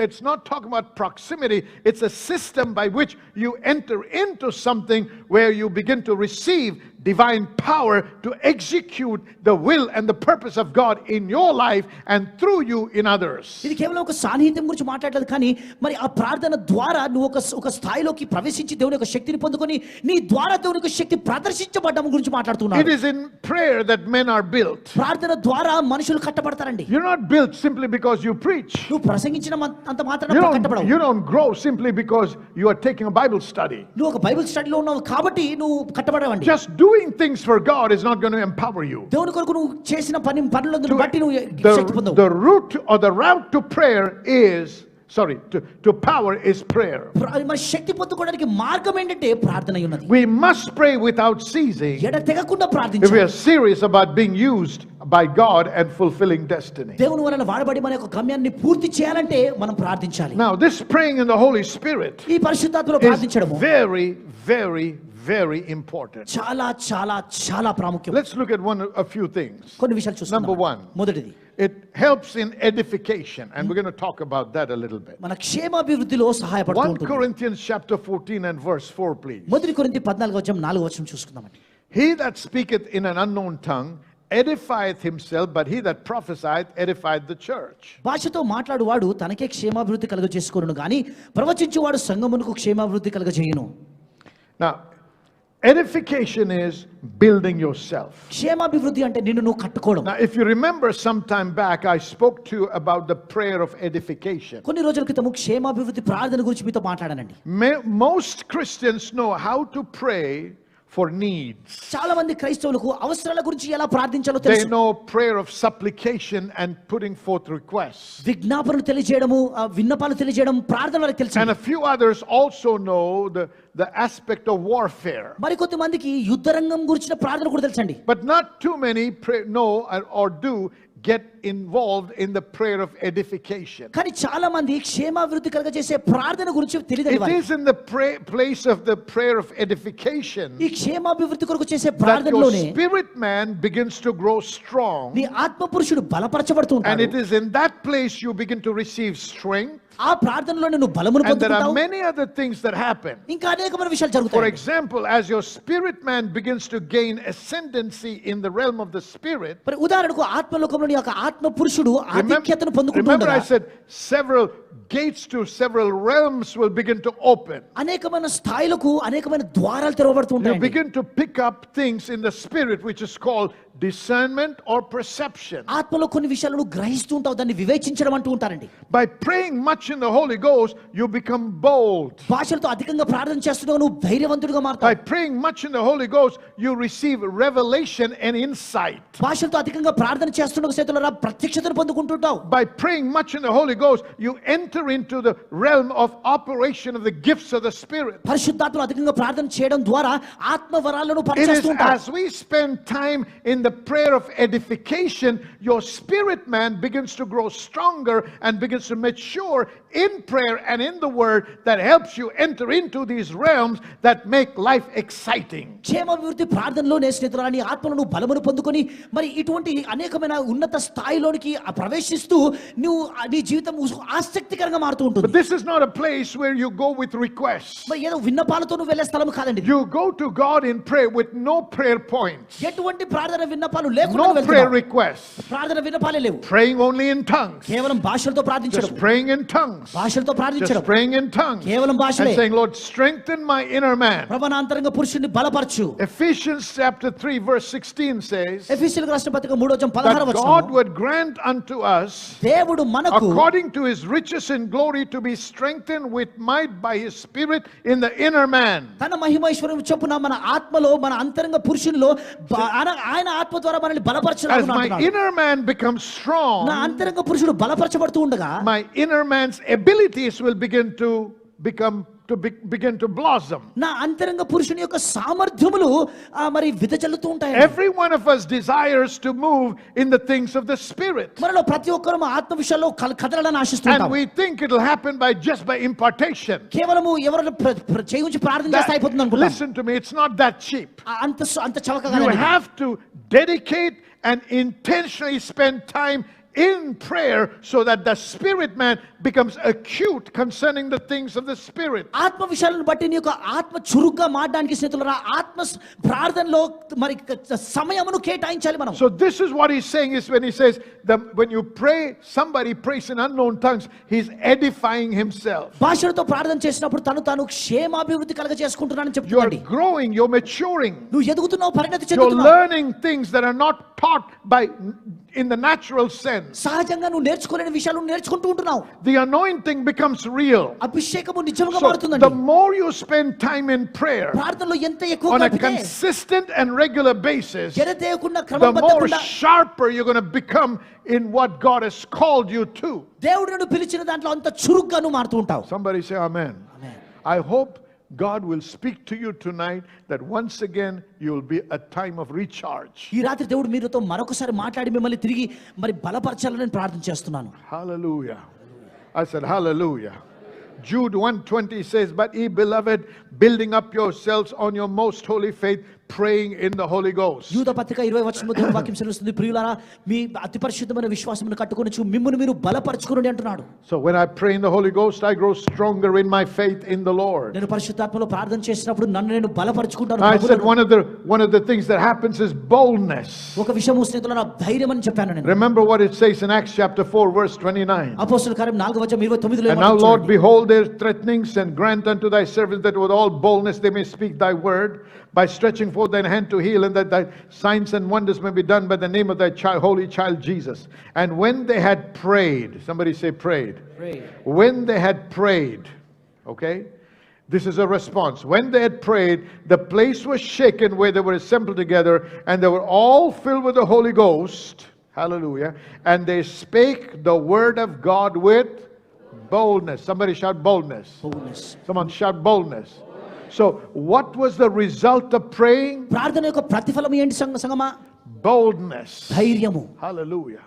it's not talking about proximity. It's a system by which you enter into something where you begin to receive divine power to execute the will and the purpose of God in your life and through you in others. ఇది కేవలం ఒక సాన్నిహిత్యం గురించి మాట్లాడలేదు, కానీ మరి ఆ ప్రార్థన ద్వారా నువ్వు ఒక స్థాయిలోకి ప్రవేశించి దేవుని యొక్క శక్తిని పొందుకొని నీ ద్వారా దేవుని యొక్క శక్తి ప్రదర్శించబడడం గురించి మాట్లాడుతున్నాడు. It is in prayer that men are built. ప్రార్థన ద్వారా మనుషులు కట్టబడతారండి. You're not built simply because you preach. నువ్వు ప్రసంగించిన అంత మాత్రాన కట్టబడవు. You don't grow simply because you are taking a Bible study. నువ్వు ఒక బైబిల్ స్టడీలో ఉన్నావు కాబట్టి నువ్వు కట్టబడవండి. Just doing things for God is not going to empower you. దేవుని కొరకు నువ్వు చేసిన పనులను బట్టి నువ్వు శక్తి పొందవు. The route or the route to prayer is to power is prayer. మన శక్తి పొందుకోవడానికి మార్గం ఏంటంటే ప్రార్థన అయి ఉన్నది. We must pray without ceasing ఎడతెగకుండా if we ప్రార్థించాలి. are serious about being used by God and fulfilling destiny. దేవుని వలన వాడబడి మన యొక్క గమ్యాన్ని పూర్తి చేయాలంటే మనం ప్రార్థించాలి. Now this praying in the Holy Spirit ఈ పరిశుద్ధాత్మలో is ప్రార్థించడము very important. చాలా చాలా చాలా ప్రాముఖ్యం. Let's look at a few things. కొన్ని విషయాలు చూద్దాం. Number one. మొదటిది, It helps in edification, and we're going to talk about that a little bit. మన క్షేమాభివృద్ధిలో సహాయపడుతూ 1 ఉంటుంది. Corinthians chapter 14 and verse 4, please. మొదటి కొరింథీ 14:4 చూసుకుందామండి. He that speaketh in an unknown tongue edifieth himself, but he that prophesieth edifieth the church. భాషతో మాట్లాడువాడు తనకే క్షేమాభివృద్ధి కలుగజేసుకొనును గాని ప్రవచించువాడు సంఘమునకు క్షేమాభివృద్ధి కలుగజేయును. Now, edification is building yourself. క్షేమాభివృద్ధి అంటే నిన్ను నువ్వు కట్టుకోవడం. Now, if you remember some time back, I spoke to you about the prayer of edification. కొన్ని రోజుల క్రితము క్షేమాభివృద్ధి ప్రార్థన గురించి మీతో మాట్లాడానండి. Most Christians know how to pray for needs. చాలా మంది క్రైస్తవులకు అవసరాల గురించి ఎలా ప్రార్థించాలో They తెలుసు. know prayer of supplication and putting forth requests. విజ్ఞాపనలు తెలియజేయడము, విన్నపాలు తెలియజేయడం ప్రార్థన వాళ్ళకి తెలుసు. And a few others also know the aspect of warfare. మరికొద్ది మందికి యుద్ధరంగం గురించిన ప్రార్థన కూడా తెలుసండి. But not too many know or do get involved in the prayer of edification. కానీ చాలా మంది క్షేమాభివృద్ధి కలుగజేసే ప్రార్థన గురించి తెలియదు. It is in the place of the prayer of edification ఈ క్షేమాభివృద్ధి కొరకు చేసే that your ప్రార్థనలోనే spirit man begins to grow strong, నీ ఆత్మ పురుషుడు బలపరచబడుతూ and ఉంటాడు. it is in that place you begin to receive strength. ఆ ప్రార్థనలో నువ్వు బలమును And there are పొందుకుంటావు. many other things that happen. ఇంకా అనేకమైన విషయాలు For జరుగుతాయి. example, as your spirit man begins to gain ascendancy in the realm of the spirit, మరి ఉదాహరణకు ఆత్మలోకంలో ప్రార్థనలోని యొక్క ఆత్మ పురుషుడు ఆధిక్యతను పొందుకుంటూ remember I ఉండగా said several gates to several realms will begin to open. అనేకమైన స్థాయిలకు అనేకమైన ద్వారాలు తెరవబడుతూ You ఉంటాయి. begin to pick up things in the spirit which is called discernment or perception. ఆత్మలో కొన్ని విషయాలను గ్రహిస్తూ ఉంటావు, దాన్ని వివేచించడం అంటూ ఉంటారండి. By praying much in the Holy Ghost, you become bold. భాషలతో అధికంగా ప్రార్థన చేస్తున్నావు, నువ్వు ధైర్యవంతుడిగా By మారుతావు. praying much in the Holy Ghost, you receive revelation and insight. భాషలతో అధికంగా ప్రార్థన చేస్తున్న చేతులరా ప్రత్యక్షతను పొందుకుంటుంటావు. By praying much in the Holy Ghost, you enter into the realm of operation of the gifts of the Spirit. పరిశుద్ధాత్మలో అధికంగా ప్రార్థన చేయడం ద్వారా ఆత్మ వరాలను It is పరిచేస్తూ ఉంటావు. as we spend time in the prayer of edification, your spirit man begins to grow stronger and begins to mature in prayer and in the word that helps you enter into these realms that make life exciting. క్షేమాభివృద్ధి ప్రార్థనలో స్నేహితులారా నీ ఆత్మలను బలమును పొందుకొని మరి ఇటువంటి అనేకమైన ఉన్నత స్థాయిలోనికి ప్రవేశిస్తూ నువ్వు నీ జీవితం ఆసక్తికరంగా మారుతూ But ఉంటుంది. this is not a place where you go with requests. మరి ఏదో విన్నపాలతో నువ్వు వెళ్ళే స్థలం కాదండి. You go to God in prayer with no prayer points, ఎటువంటి ప్రార్థన విన్నపాలు లేకుండా no నువ్వు prayer వెళ్తున్నావు. requests, ప్రార్థన విన్నపాలే లేవు. praying only in tongues, కేవలం భాషలతో ప్రార్థించడం, just praying in tongues, భాషలతో just ప్రార్థించడం, praying in tongues, కేవలం and భాషలే. saying, Lord, strengthen my inner man. ప్రభువా నా అంతరంగ పురుషుని బలపరచు. Ephesians chapter 3 verse 16 says ఎఫెసీయులకు రాసిన పత్రిక 3:16 that God వచనం, would grant unto us దేవుడు మనకు according to his riches in glory to be strengthened with might by his spirit in the inner man. తన మహిమైశ్వర్యం చొప్పున మన ఆత్మలో మన అంతరంగ పురుషునిలో ఆయన ఆత్మ ద్వారా మనల్ని As బలపరచలాగున my అంటున్నాడు. inner man becomes నా strong, అంతరంగ పురుషుడు బలపరచబడుతూ ఉండగా my inner man's abilities will begin to begin to blossom. నా అంతరంగ పురుషుని యొక్క సామర్థ్యములు మరి విదజల్లుతూ ఉంటాయి. Every one of us desires to move in the things of the spirit, మనలో ప్రతి ఒక్కరు ఆత్మ విషయాల్లో కదలాలని and ఆశిస్తుంటాం. we think it'll happen just by impartation. కేవలము ఎవరైనా చేయి ఉంచి ప్రార్థన చేస్తే అయిపోతుంది అనుకుంటాం. Listen to me, it's not that cheap. అంత చవకగా You కాదండి. have to dedicate and intentionally spend time in prayer so that the spirit man becomes acute concerning the things of the spirit. ఆత్మ విషయాలను బట్టి నీ యొక్క ఆత్మ చురుగ్గా మారడానికి స్నేహితులారా ఆత్మ ప్రార్థనలో మరి సమయమును కేటాయించాలి మనం. So this is what he's saying is when he says when you pray, somebody prays in unknown tongues, he's edifying himself. భాషలతో ప్రార్థన చేసినప్పుడు తాను క్షేమాభివృద్ధి కలగ చేసుకుంటున్నానని You are చెప్తున్నాడు. growing, you're maturing, నువ్వు ఎదుగుతున్నావు, పరిణతి you're చెందుతున్నావు. learning things that are not taught in the natural sense. సహజంగా నువ్వు నేర్చుకోలేని విషయాలు నేర్చుకుంటూ ఉంటున్నావు. The anointing becomes real. అభిషేకము నిజంగా So the మారుతుందండి. more you spend time in prayer ప్రార్థనలో ఎంత ఎక్కువ on a గడిపితే consistent and regular basis, ఎడతెగకుండా the more క్రమబద్ధంగా sharper you're going to become in what God has called you to. దేవుడు నిన్ను పిలిచిన దాంట్లో అంత చురుగ్గా నువ్వు మారుతూ ఉంటావు. Somebody say amen. Amen. I hope God will speak to you tonight that once again you will be a time of recharge. ఈ రాత్రి దేవుడు మీరుతో మరొకసారి మాట్లాడి మిమ్మల్ని తిరిగి మరి బలపరచాలని నేను ప్రార్థన చేస్తున్నాను. Hallelujah. I said hallelujah. Jude 1:20 says, but ye beloved, building up yourselves on your most holy faith, praying in the Holy Ghost. యూదా పత్రిక 20 వచనంలో దేవుని వాక్యం సెలవిస్తుంది, ప్రియులారా మీ అతి పరిశుద్ధమైన విశ్వాసమును కట్టుకొనుచు మిమ్మును మీరు బలపరచుకొనుడి అంటున్నాడు. So when I pray in the Holy Ghost, I grow stronger in my faith in the Lord. నేను పరిశుద్ధాత్మలో ప్రార్థన చేసినప్పుడు నన్ను నేను బలపరచుకుంటాను. I said one of the things that happens is boldness. ఒక విషయము స్నేహితులారా ధైర్యం అని చెప్పాను నేను. Remember what it says in Acts chapter 4 verse 29. అపోస్తలుల కార్యం 4:29 And now Lord, behold their threatenings, and grant unto thy servants that with all boldness they may speak thy word, by stretching forth thine hand to heal, and that thy signs and wonders may be done by the name of thy holy child Jesus. And when they had prayed, somebody say prayed. When they had prayed, okay, this is a response. When they had prayed, the place was shaken where they were assembled together, and they were all filled with the Holy Ghost. Hallelujah. And they spake the word of God with boldness. Somebody shout boldness. Boldness. Someone shout boldness. So what was the result of praying? ప్రార్థన యొక్క ప్రతిఫలం ఏంటి సంగమా? Boldness. ధైర్యము. Hallelujah.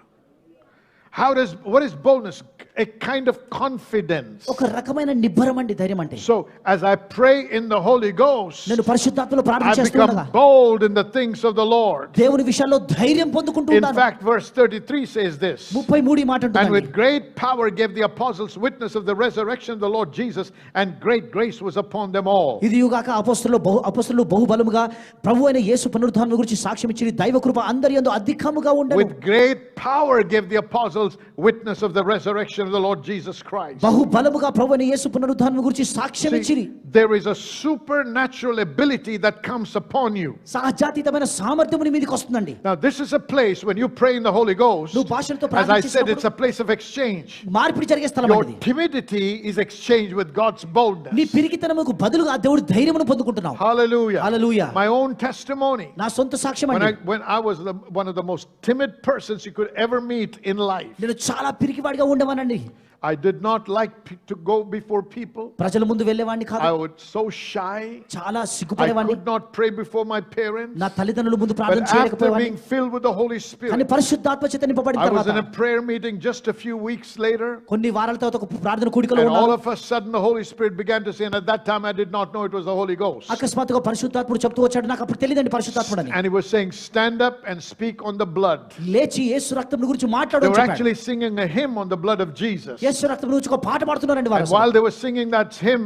what is boldness? A kind of confidence. ఒక రకమైన నిబ్బరం అండి ధైర్యం అంటే. So as I pray in the Holy Ghost, నేను పరిశుద్ధాత్మలో ప్రార్థన I చేస్తుండగా become bold in the things of the Lord. దేవుని విషయాల్లో ధైర్యం పొందుకుంటూ In ఉంటాను. fact, verse 33 says this. 33 మాట And ఉంటుంది. with great power gave the apostles witness of the resurrection of the Lord Jesus, and great grace was upon them all. ఇదియుగాక అపొస్తలులు బహుబలముగా ప్రభువైన యేసు పునరుద్ధానం గురించి సాక్ష్యం ఇచ్చి దైవ కృప అందరి యందు అధికముగా ఉండెను. With great power gave the apostles witness of the resurrection of the Lord Jesus Christ. బహుబలముగా ప్రభువైన యేసు పునరుద్ధానం గురించి సాక్ష్యం ఇచ్చిరి. There is a supernatural ability that comes upon you. సహజాతీతమైన సామర్థ్యము నీ మీదకి వస్తుందండి. Now this is a place when you pray in the Holy Ghost, నువ్వు భాషలతో as ప్రార్థన I said, చేసినప్పుడు it's a place of exchange. మార్పిడి జరిగే స్థలం Your అది. timidity is exchanged with God's boldness. నీ పిరికితనముకు బదులుగా దేవుడి ధైర్యమును పొందుకుంటున్నావు. Hallelujah. Hallelujah. My own testimony. నా సొంత సాక్ష్యం అండి. When I was one of the most timid persons you could ever meet in life. నేను చాలా పిరికివాడిగా ఉండేవానండి. I did not like to go before people. ప్రజల ముందు వెళ్ళేవాడిని కాదు. I was so shy. చాలా I సిగ్గుపడేవాడిని. could not pray before my parents. నా తల్లిదండ్రుల ముందు ప్రార్థన But after చేయలేకపోయేవాడిని. being filled with the Holy Spirit, కానీ పరిశుద్ధాత్మ చేత నింపబడిన I was తర్వాత in a prayer meeting just a few weeks later, కొన్ని వారాల తర్వాత ఒక ప్రార్థన కూడికలో and all ఉన్నాను. of a sudden the Holy Spirit began to say, and at that time I did not know it was the Holy Ghost. అకస్మాత్తుగా పరిశుద్ధాత్ముడు చెప్తూ వచ్చాడు. నాకు అప్పుడు తెలియదండి పరిశుద్ధాత్ముడని. And he was saying, stand up and speak on the blood. లేచి యేసు రక్తం గురించి They మాట్లాడు were చెప్పాడు. actually singing a hymn on the blood of Jesus. యేసు రక్తం గురించి ఒక పాట పాడుతున్నారండి వారు. And while they were singing that hymn,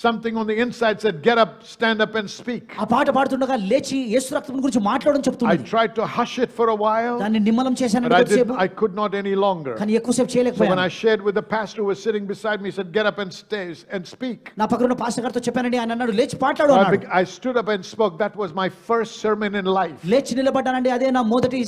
something on the inside said, get up, stand up and speak. ఆ పాట పాడుతుండగా లేచి యేసు రక్తం గురించి మాట్లాడడం I చెప్తున్నది. tried to hush it for a while, దాన్ని నిమ్మలం చేశాను but కొద్దిసేపు. I could not any longer. కానీ ఎక్కువసేపు So when చేయలేకపోయాను. I shared with the pastor who was sitting beside me, he said, get up and stay and speak. నా పక్కన ఉన్న pastor గారితో చెప్పానండి. ఆయన అన్నాడు లేచి మాట్లాడు అన్నాడు. I stood up and spoke. That was my first sermon in life. లేచి నిలబడ్డానండి. అదే నా మొదటి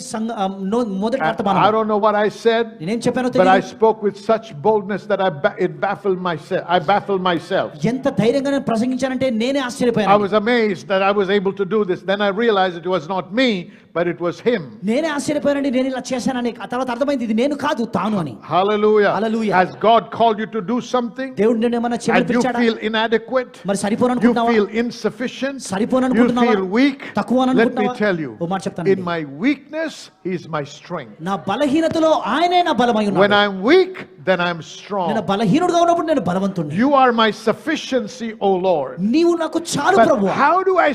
మొదటి I వర్తమానం. don't know what I said, నేనేం చెప్పానో but I తెలియదు. spoke with such boldness that it baffled myself. I baffled myself. ఎంత ధైర్యంగా నేను ప్రసంగించానంటే నేనే I ఆశ్చర్యపోయాను. was amazed that I was able to do this. Then I realized it was not me, but it was him. నేనే ఆశ్చర్యపోయానండి. నేను ఇలా చేశానని. ఆ తర్వాత అర్థమైంది ఇది నేను కాదు తాను అని. Hallelujah. Hallelujah. Has God called you to do something దేవుడు నిన్ను ఏమన్నా and చేయమని you పిలిచాడా? feel inadequate, మరి సరిపోను you అనుకుంటున్నావా? feel insufficient, సరిపోను you అనుకుంటున్నావా? feel weak, తక్కువ అని let me అనుకుంటున్నావా? tell you, ఓ మాట చెప్తానండి. in my weakness, he is my strength. నా బలహీనతలో ఆయనే నా బలమై When ఉన్నాడు. I'm weak, then I'm నేను strong. బలహీనుడుగా ఉన్నప్పుడు నేను బలవంతుణ్ణి. You are my sufficiency, O Lord. నీవు నాకు చాలు But ప్రభువా. how do I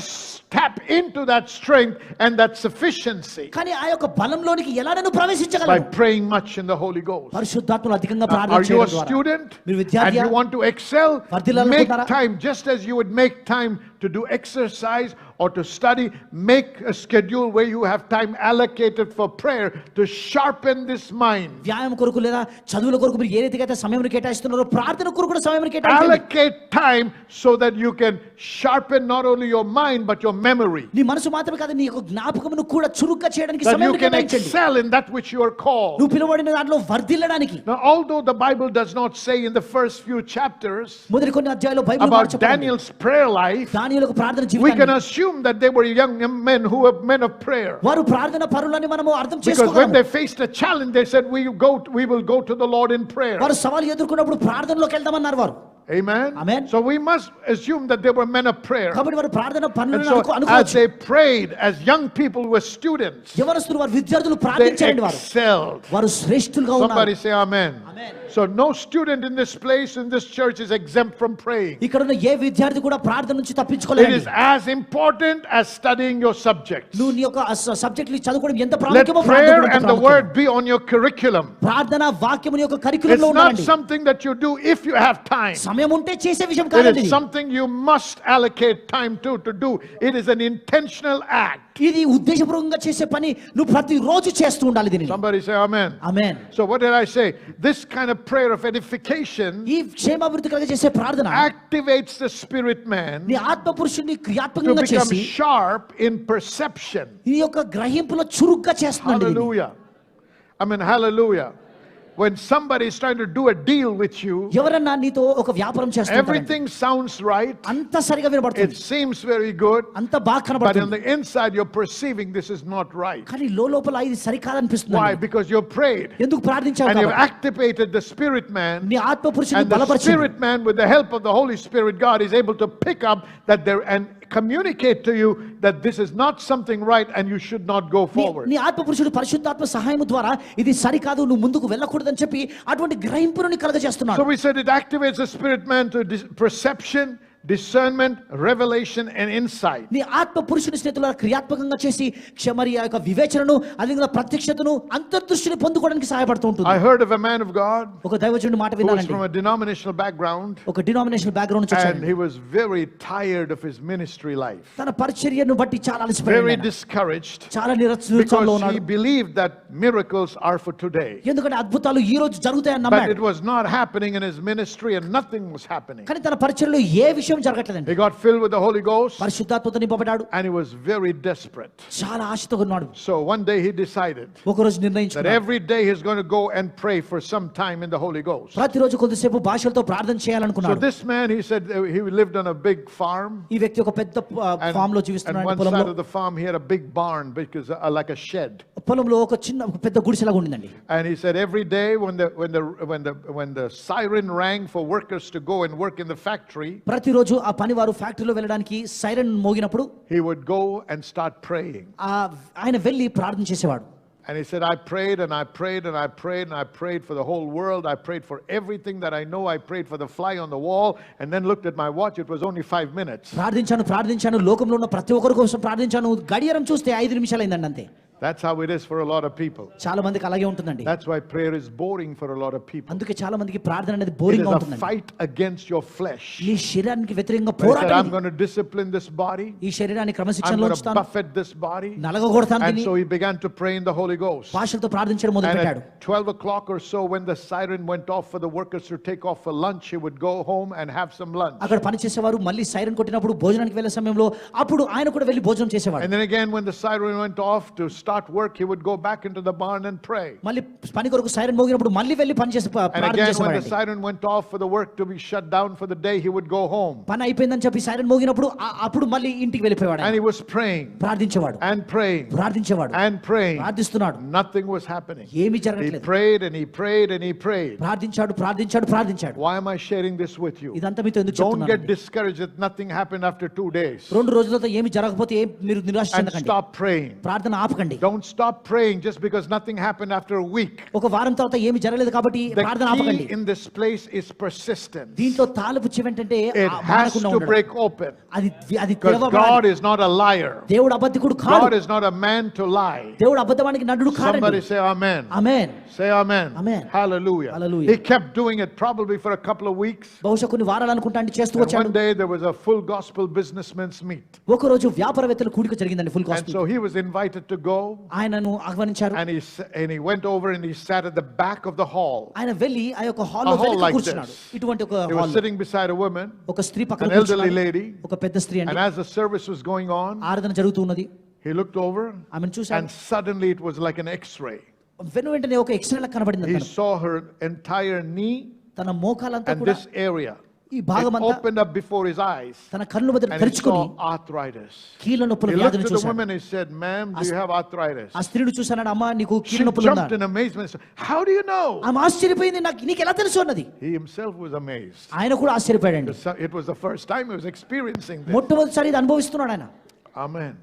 tap into that strength and that sufficiency? కానీ ఆ యొక్క బలంలోనికి ఎలా నేను By ప్రవేశించగలను? praying much in the Holy Ghost. పరిశుద్ధాత్మలో అధికంగా Are ప్రార్థన you a చేయడం ద్వారా. student మీరు and విద్యార్థియా? you want to excel? Make వర్ధిల్లాలనుకుంటున్నారా? time, just as you would make time to do exercise or to study. Make a schedule where you have time allocated for prayer to sharpen this mind. వ్యాయామం కొరకు లేదా చదువుల కొరకు మీరు ఏ రీతిగా అయితే సమయం కేటాయిస్తున్నారో ప్రార్థన కొరకు కూడా సమయం కేటాయించండి. Allocate time so that you can sharpen not only your mind but your memory. నీ మనసు మాత్రమే కాదు నీ యొక్క జ్ఞాపకమును కూడా చురుగ్గా చేయడానికి That సమయం you can కేటాయించండి. excel in that which you are called. నువ్వు పిలువబడిన దాంట్లో వర్ధిల్లడానికి. Now, although the Bible does not say in the first few chapters మొదటి కొన్ని అధ్యాయాల్లో Bible about Daniel's prayer life, దానియేలు ప్రార్థన we can జీవితాన్ని assume that they were young men who were men of prayer. వారు ప్రార్థన పరులని మనము అర్థం Because when చేసుకోగలము. they faced a challenge, they said, we will go to the Lord in prayer. వారు సవాలు ఎదుర్కొన్నప్పుడు ప్రార్థనలోకి వెళ్దామన్నారు వారు. Amen. Amen. So we must assume that they were men of prayer. కాబట్టి వారు ప్రార్థన And పనులను so as అనుకోవచ్చు. they prayed, as young people were students, యవనస్తులు వారు విద్యార్థులు they ప్రార్థించారండి వారు. excelled. వారు శ్రేష్ఠులుగా Somebody ఉన్నారు. say amen. Amen. So no student in this place, in this church, is exempt from praying. ఇక్కడ ఉన్న ఏ విద్యార్థి కూడా ప్రార్థన నుంచి It తప్పించుకోలేడు. is as important as studying your subjects. నువ్వు నీ యొక్క సబ్జెక్టులు చదువుకోవడం ఎంత Let ప్రాముఖ్యమో prayer ప్రార్థన and the word be on your curriculum. ప్రార్థన వాక్యము యొక్క It's కరిక్యులంలో not ఉండాలండి. something that you do if you have time. సమయం ఉంటే చేసే విషయం It కాదండి. is something you must allocate time to do. It is an intentional act. ఇది ఉద్దేశపూర్వకంగా చేసే పని నువ్వు ప్రతిరోజు చేస్తూ ఉండాలి దీనిని. Somebody say amen. Amen. So what did I say? This kind of prayer of edification ఈ క్షేమాభివృద్ధి కలిగ చేసే ప్రార్థన activates the spirit man నీ ఆత్మ పురుషుని to క్రియాత్మకంగా become చేసి sharp in perception. ఈ యొక్క గ్రహింపులో చురుగ్గా చేస్తుంది. Hallelujah. I mean, hallelujah. When somebody is trying to do a deal with you, ఎవరన్నా నీతో ఒక వ్యాపారం చేస్తుంటారు. everything sounds right. అంత సరిగా It వినబడుతుంది. seems very good. అంత బాగా But on కనబడుతుంది. the inside, you're perceiving this is not right. కానీ లోపల ఇది సరికాదనిపిస్తుంది. Why? Because you've prayed ఎందుకు ప్రార్థించావు and you've కాబట్టి. activated the spirit man, నీ ఆత్మ పురుషుని and the బలపరిచింది. spirit man, with the help of the Holy Spirit, God is able to pick up that there and communicate to you that this is not something right and you should not go forward. నీ ఆత్మ పురుషుడు పరిశుద్ధాత్మ సహాయం ద్వారా ఇది సరికాదు, నువ్వు ముందుకు వెళ్ళకూడదని చెప్పి అటువంటి గ్రహింపుని కలగజేస్తున్నాడు. So we said it activates the spirit man to perception, discernment, revelation and insight. నీ ఆత్మ పురుషుని స్థితిలో క్రియాత్మకంగా చేసి క్షమరి ఆ యొక్క వివేచనను, అదేవిధంగా ప్రత్యక్షతను, అంతర్దృష్టిని పొందుకోవడానికి సహాయపడుతూ ఉంటుంది. I heard of a man of God ఒక దైవజనుడి మాట who was విన్నానండి. from a denominational background, ఒక డినామినేషనల్ బ్యాక్గ్రౌండ్ నుంచి and వచ్చాడు. he was very tired of his ministry life, తన పరిచర్యను బట్టి చాలా very అలసిపోయాడు, discouraged, చాలా నిరుత్సాహంలో because he ఉన్నాడు. believed that miracles are for today. ఎందుకంటే అద్భుతాలు ఈ రోజు జరుగుతాయని But నమ్మాడు. it was not happening in his ministry and nothing was happening. కానీ తన పరిచర్యలో ఏ విషయం జరగట్లేదండి. He got filled with the Holy Ghost పరిశుద్ధాత్మతో నింపబడ్డాడు, and he was very desperate. చాలా ఆశతో ఉన్నాడు. So one day he decided ఒక రోజు that నిర్ణయించుకున్నాడు, every day he's going to go and pray for some time in the Holy Ghost. ప్రతిరోజు కొద్దిసేపు భాషలతో ప్రార్థన So చేయాలనుకున్నాడు. this man, he said, he lived on a big farm, ఈ వ్యక్తి ఒక పెద్ద ఫామ్ లో and జీవిస్తున్నాడు. one పొలంలో side of the farm he had a big barn because like a shed. పొలంలో ఒక చిన్న ఒక పెద్ద గుడిసెలాగా ఉండిందండి. And he said every day when the siren rang for workers to go and work in the factory, ప్రతిరోజు ఆ పనివారు ఫ్యాక్టరీలో వెళ్ళడానికి siren మోగినప్పుడు he would go and start praying. ఆయన వెళ్ళి ప్రార్థన చేసేవాడు. And he said, I prayed and I prayed and I prayed and I prayed for the whole world. I prayed for everything that I know. I prayed for the fly on the wall and then looked at my watch. It was only 5 minutes. ప్రార్థించాను లోకంలో ఉన్న ప్రతి ఒక్కరి కోసం ప్రార్థించాను. గడియారం చూస్తే 5 నిమిషాలు అయిందండి అంతే. That's how it is for a lot of people. చాలా మందికి అలాగే ఉంటుందండి. That's why prayer is boring for a lot of people. అందుకే చాలా మందికి ప్రార్థన అనేది It బోరింగ్ is గా a ఉంటుందండి. fight against your flesh. నీ శరీరానికి వ్యతిరేకంగా He said, I'm పోరాటం. going to discipline this body. ఈ శరీరాన్ని I'm క్రమశిక్షణలో going to ఉంచుతాను, buffet this body. నలగగొడతాను And దీన్ని. so he began to pray in the Holy Ghost. భాషలతో ప్రార్థించడం మొదలు And పెట్టాడు. at 12 o'clock or so, when the siren went off for the workers to take off for lunch, he would go home and have some lunch. అక్కడ పని చేసేవారు మళ్ళీ siren కొట్టినప్పుడు భోజనానికి వెళ్ళే సమయంలో అప్పుడు ఆయన కూడా వెళ్ళి భోజనం చేసేవాడు. And then again, when the siren went off to start work, he would go back into the barn and pray. మళ్ళీ పని కొరకు సైరన్ మోగినప్పుడు మళ్ళీ వెళ్ళి పని చేసి And ప్రార్థన again, when the చేసేవాడు. siren went off for the work to be shut down for the day, he would go home. పని అయిపోయిందని చెప్పి సైరన్ మోగినప్పుడు అప్పుడు మళ్ళీ ఇంటికి వెళ్ళిపోయాడు. And he was praying ప్రార్థించేవాడు and praying ప్రార్థించేవాడు and praying. ప్రార్థిస్తున్నాడు. Nothing was happening. ఏమీ He జరగట్లేదు. prayed and he prayed and he prayed. ప్రార్థించాడు. Why am I sharing this with you? ఇదంతా మీతో ఎందుకు Don't get చెప్తున్నాను? discouraged that nothing happened after 2 days. 2 రోజులతో ఏమి జరగకపోతే మీరు నిరాశ And చెందకండి. stop praying. ప్రార్థన ఆపకండి. Don't stop praying just because nothing happened after a week. ఒక వారం తర్వాత ఏమి జరగలేదు కాబట్టి ప్రార్థన The ఆపకండి. key in this place is persistence. దీంట్లో తాళపు చెవేంటంటే It has to break open. అది Because God is not a liar. దేవుడు అబద్ధికుడు God కాదు. is not a man to lie. దేవుడు అబద్ధవానికి నడుడు Somebody కాదండి. say amen. Amen. Say amen. Amen. Hallelujah. Hallelujah. He kept doing it probably for a couple of weeks. బహుశా కొన్ని వారాలు అనుకుంటా అంటే చేస్తూ And వచ్చాడు. one day there was a full gospel businessmen's meet. ఒక రోజు వ్యాపారవేత్తల కూడిక జరిగిందండి, full And cost. so he was invited to go. ఆయనను ఆహ్వానించారు. And he went over and he sat at the back of the hall. ఆయన వెళ్ళి ఆ యొక్క హాల్లో A hall వెనక like కూర్చున్నాడు. this. ఇటువంటి ఒక He was hall, sitting beside a woman, ఒక స్త్రీ పక్కన an elderly కూర్చున్నాడు. lady. ఒక పెద్ద స్త్రీ And అండి. as the service was going on, ఆరాధన జరుగుతూ ఉన్నది. he looked over ఆమెను చూశాడు. and suddenly it was like an x-ray. వెంటనే ఒక ఎక్స్రే లా కనబడింది He అతను. saw her entire knee తన మోకాలంతా and కూడా this area. ఈ It భాగమంతా opened up before his eyes. తన కన్ను బదులు And he తెరుచుకొని saw arthritis. కీళ్ళ నొప్పుల He looked వ్యాధిని at the చూశాడు. woman and he said, "Ma'am, do you have arthritis?" ఆ స్త్రీని చూశాడు. అమ్మా నీకు She కీళ్ళ నొప్పులు jumped ఉందా? in amazement and said, "How do you know?" ఆమె ఆశ్చర్యపోయింది. నీకు ఎలా తెలుసు అన్నది. He himself was amazed. ఆయన కూడా ఆశ్చర్యపోయాడండి. It was the first time he was experiencing this. మొట్టమొదటిసారి ఇది అనుభవిస్తున్నాడు ఆయన. Amen.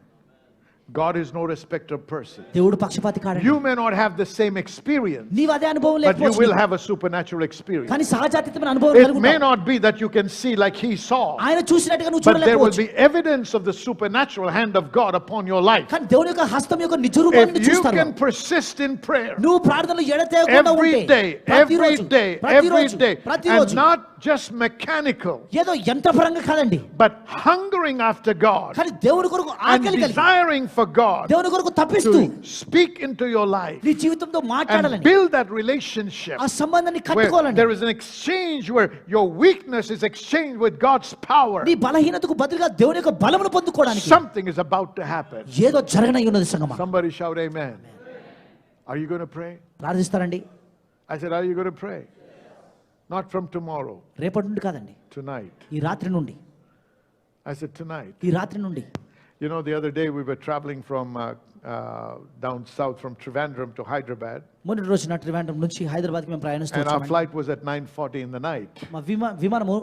God is no respecter of person. దేవుడు పక్షపాతి కాడండి. You may not have the same experience, నీవు అదే అనుభవం but you will లేకపోవచ్చు, have a supernatural experience. కానీ సహజాతీతమైన అనుభవం It may కలుగుతావు. not be that you can see like he saw, ఆయన చూసినట్టుగా నువ్వు but there will చూడలేకపోవచ్చు, be evidence of the supernatural hand of God upon your life. కానీ దేవుని యొక్క హస్తం యొక్క నిజ రూపాన్ని If you చూస్తావు. can persist in prayer నువ్వు ప్రార్థనలో ఎడతెగకుండా every ఉంటే day, every ప్రతిరోజు, day, every ప్రతిరోజు, day, and ప్రతిరోజు not just mechanical, ఏదో యంత్రపరంగా కాదండి, but hungering after God కానీ దేవుని కొరకు and ఆకలి కలిగి desiring for God దేవుని కొరకు తప్పిస్తూ to speak into your life నీ జీవితంతో and మాట్లాడాలని, build that relationship ఆ సంబంధాన్ని where కట్టుకోవాలని, there is an exchange where your weakness is exchanged with God's power. నీ బలహీనతకు బదులుగా దేవుని యొక్క బలమును పొందుకోవడానికి Something is about to happen. ఏదో జరగనై ఉన్నది సంగమా. Somebody shout amen. Are you going to pray? ప్రార్థిస్తారండి. I said, are you going to pray? Not from tomorrow, రేపటి నుండి కాదండి, tonight. ఈ రాత్రి నుండి. I said, tonight. ఈ రాత్రి నుండి. You know, the other day we were traveling from down south from Trivandrum to Hyderabad. మొన్నటి రోజున ట్రివాండ్రం నుంచి హైదరాబాద్కి మేము ప్రయాణిస్తూ And our వచ్చామండి. flight was at 9:40 in the night. మా విమానము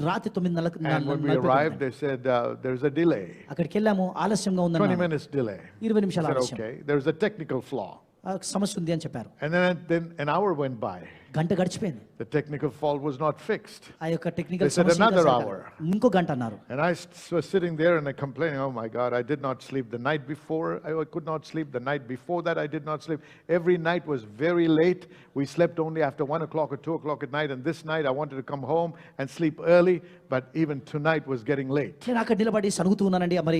రాత్రి 9:40 And when we arrived, they said, there's a delay. అక్కడికి వెళ్ళాము, ఆలస్యంగా 20 ఉందన్నారు. minutes delay. 20 I నిమిషాల said, ఆలస్యం. okay, there's a technical flaw. సమస్య ఉంది అని చెప్పారు. And then an hour went by. గంట గడిచిపోయింది. The technical fault was not fixed. ఆ యొక్క టెక్నికల్ They said సమస్య another ఇంకా hour. ఇంకో గంట అన్నారు. And I was sitting there and I complaining, oh my God, I did not sleep the night before. I could not sleep the night before that. I did not sleep. Every night was very late. We slept only after 1 o'clock or 2 o'clock at night. And this night I wanted to come home and sleep early. But even tonight was getting late. నేను అక్కడ నిలబడి సనుగుతూ ఉన్నానండి. మరి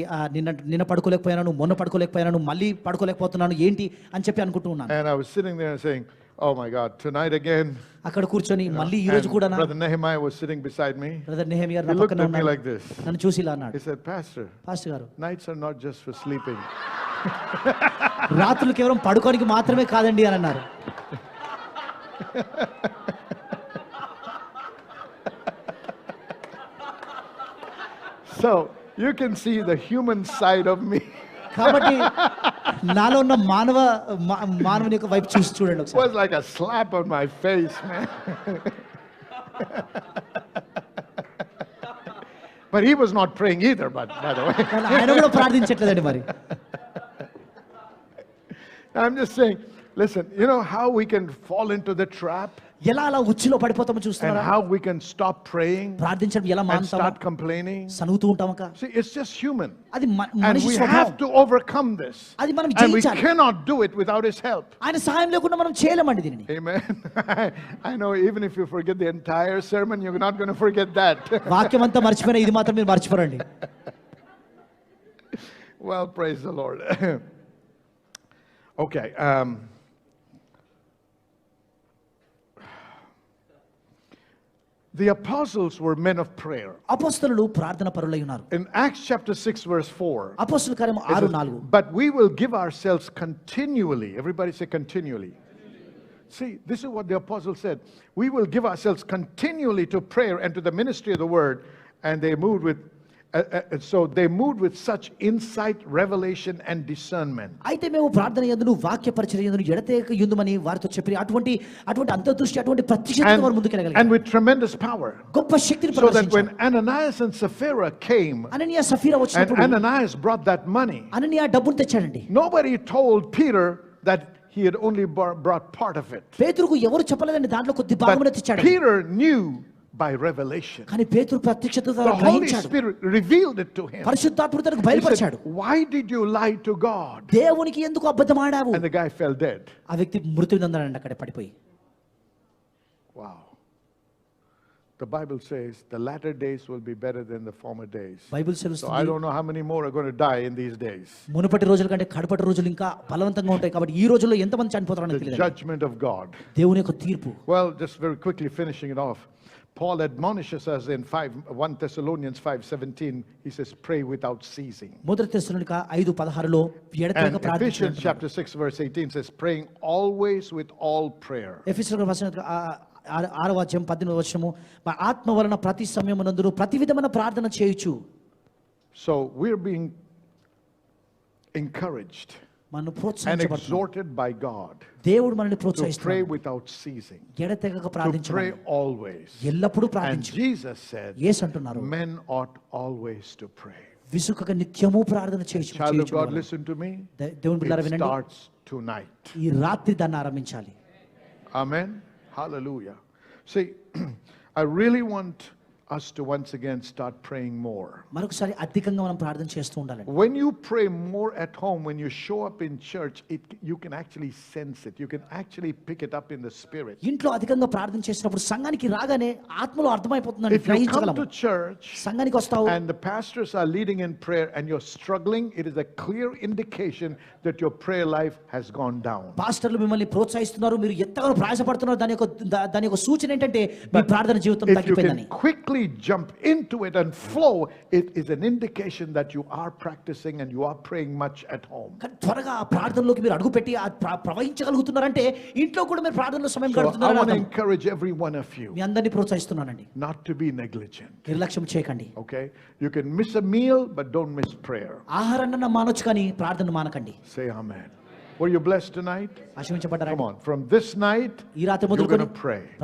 నిన్న పడుకోలేకపోయాను, మొన్న పడుకోలేకపోయాను, మళ్ళీ పడుకోలేకపోతున్నాను ఏంటి అని చెప్పి అనుకుంటూ ఉన్నాను. And I was sitting there saying, oh my God, tonight again. అక్కడ కూర్చొని మళ్ళీ ఈ రోజు కూడా Brother Nehemiah was sitting beside me. Brother Nehemiah He నా looked పక్కన at me ఉన్నాడు. like this. నన్ను చూసి ఇలా అన్నాడు, He said, Pastor, పాస్టర్ గారు, nights are not just for sleeping. రాత్రులు కేవలం పడుకోనికి మాత్రమే కాదండి అని అన్నారు. So you can see the human side of me. కాబట్టి నాలో ఉన్న మానవుని యొక్క వైపు చూసి చూడండి It ఒకసారి. was like a slap on my face, man. But he was not praying either, but by the way. కానీ ఆయన కూడా ప్రార్థించట్లేదండి మరి. I'm just saying, listen, you know how we can fall into the trap ఎలా అలా ఉచ్చులో పడిపోతామో and చూస్తున్నారా? how we can stop praying ప్రార్థించడం ఎలా and మానుతామో, start complaining? సనుగుతూ ఉంటామక. See, it's just human. అది And మనిషి we స్వభావం. have to overcome this. అది మనం And we జయించాలి. cannot do it without his help. ఆయన సహాయం లేకుండా మనం చేయలేమండి దీనిని. Amen. I know even if you forget the entire sermon, you're not going to forget that. వాక్యం అంతా మర్చిపోయినా ఇది మాత్రం మీరు మర్చిపోరండి. Well, praise the Lord. Okay. The apostles were men of prayer. అపోస్తలులు ప్రార్థన పరులై ఉన్నారు. In Acts chapter 6 verse 4. అపోస్తలుల కార్యము it 6:4. says, but we will give ourselves continually. Everybody say continually. See, this is what the apostle said. We will give ourselves continually to prayer and to the ministry of the word. And they moved with such insight, revelation and discernment. అయితే మేము ప్రార్థన యందును వాక్య పరిచర్య యందును ఎడతెగక యుందుమని వారితో చెప్పి అటువంటి అంతర్దృష్టి అటువంటి ప్రత్యక్షత వారు ముందుకెళ్ళగలిగారు. And with tremendous power. గొప్ప శక్తిని So that ప్రదర్శించారు. when Ananias and Sapphira came, Ananias సఫీరా and వచ్చినప్పుడు Ananias brought that money, అననీయ డబ్బును తెచ్చాడండి. nobody told Peter that he had only brought part of it. పేతురుకు ఎవరు చెప్పలేదండి, దాంట్లో కొద్ది భాగమునే But తెచ్చాడు. Peter knew by revelation. కానీ పేతురు ప్రత్యక్షత ద్వారా The Holy గ్రహించాడు. Spirit revealed it to him. పరిశుద్ధాత్ముడు తనకు He బయలుపరిచాడు. said, why did you lie to God? దేవునికి ఎందుకు అబద్ధం ఆడావు? And the guy fell dead. ఆ వ్యక్తి మృతి చెందాడండి అక్కడ పడిపోయి. Wow. The Bible says the latter days will be better than the former days. Bible So I సెలవుస్తుంది, don't know how many more are going to die in these days. మునుపటి రోజుల కంటే కడపటి రోజులు ఇంకా బలవంతంగా ఉంటాయి. కాబట్టి ఈ రోజుల్లో ఎంతమంది చనిపోతారని The తెలియదు. judgment of God. దేవుని యొక్క తీర్పు. Well, just very quickly finishing it off. Paul admonishes us in 1 Thessalonians 5:17. He says, pray without ceasing. మొదటి తెస్సలోనిక 5:16లో ఎడతెగక And ప్రార్థించండి. Ephesians chapter 6 verse 18 says, praying always with all prayer. ఎఫెసీయులకు రాసిన 6వ అధ్యాయం 18వ వచనము, ఆత్మ వలన ప్రతి సమయమునందును ప్రతి విధమైన ప్రార్థన చేయుచు. So we're being encouraged మనను and ప్రోత్సహించబడుతున్నాం. exhorted by God దేవుడు మనల్ని to ప్రోత్సహిస్తున్నాడు. pray without ceasing, ఎడతెగక to pray ప్రార్థించమని, always. ఎల్లప్పుడూ And ప్రార్థించు. Jesus said, యేసు అంటున్నారు, men ought always to pray. విసుకక నిత్యము ప్రార్థన చేయుచు. Child of God, listen to me. దేవుని బిడ్డలారా It వినండి, starts tonight. ఈ రాత్రి దాన్ని ఆరంభించాలి. Amen. Hallelujah. See, I really want us to once again start praying more. మరొకసారి అధికంగా మనం ప్రార్థన చేస్తూ ఉండాలండి. When you pray more at home, when you show up in church, you can actually sense it. You can actually pick it up in the spirit. ఇంట్లో అధికంగా ప్రార్థన చేసినప్పుడు సంఘానికి రాగానే ఆత్మలో అర్థమైపోతుందండి, If you come గ్రహించగలము. to church సంఘానికి వస్తావు and the pastors are leading in prayer and you're struggling, it is a clear indication that your prayer life has gone down. పాస్టర్లు మిమ్మల్ని ప్రోత్సహిస్తున్నారు, మీరు ఎంతగానో ప్రయాసపడుతున్నారు, దాని యొక్క సూచన ఏంటంటే మీ ప్రార్థన జీవితం If you can తగ్గిపోయిందని. quickly quickly jump into it and flow, it is an indication that you are practicing and you are praying much at home. కానీ త్వరగా ఆ ప్రార్థనలోకి మీరు అడుగుపెట్టి ఆ ప్రవహించగలుగుతున్నారంటే ఇంట్లో కూడా మీరు ప్రార్థనలో సమయం So I గడుపుతున్నారని want to అర్థం. encourage every one of you మీ అందరినీ ప్రోత్సహిస్తున్నానండి, not to be negligent. నిర్లక్ష్యం చేయకండి. Okay? You can miss a meal, but don't miss prayer. ఆహారాన్న మానొచ్చు కానీ ప్రార్థన మానకండి. Say amen. Were you blessed tonight? ఆశీర్వదించబడ్డారా? Come on. From this night, ఈ రాత్రి you're going to మొదలుకొని pray.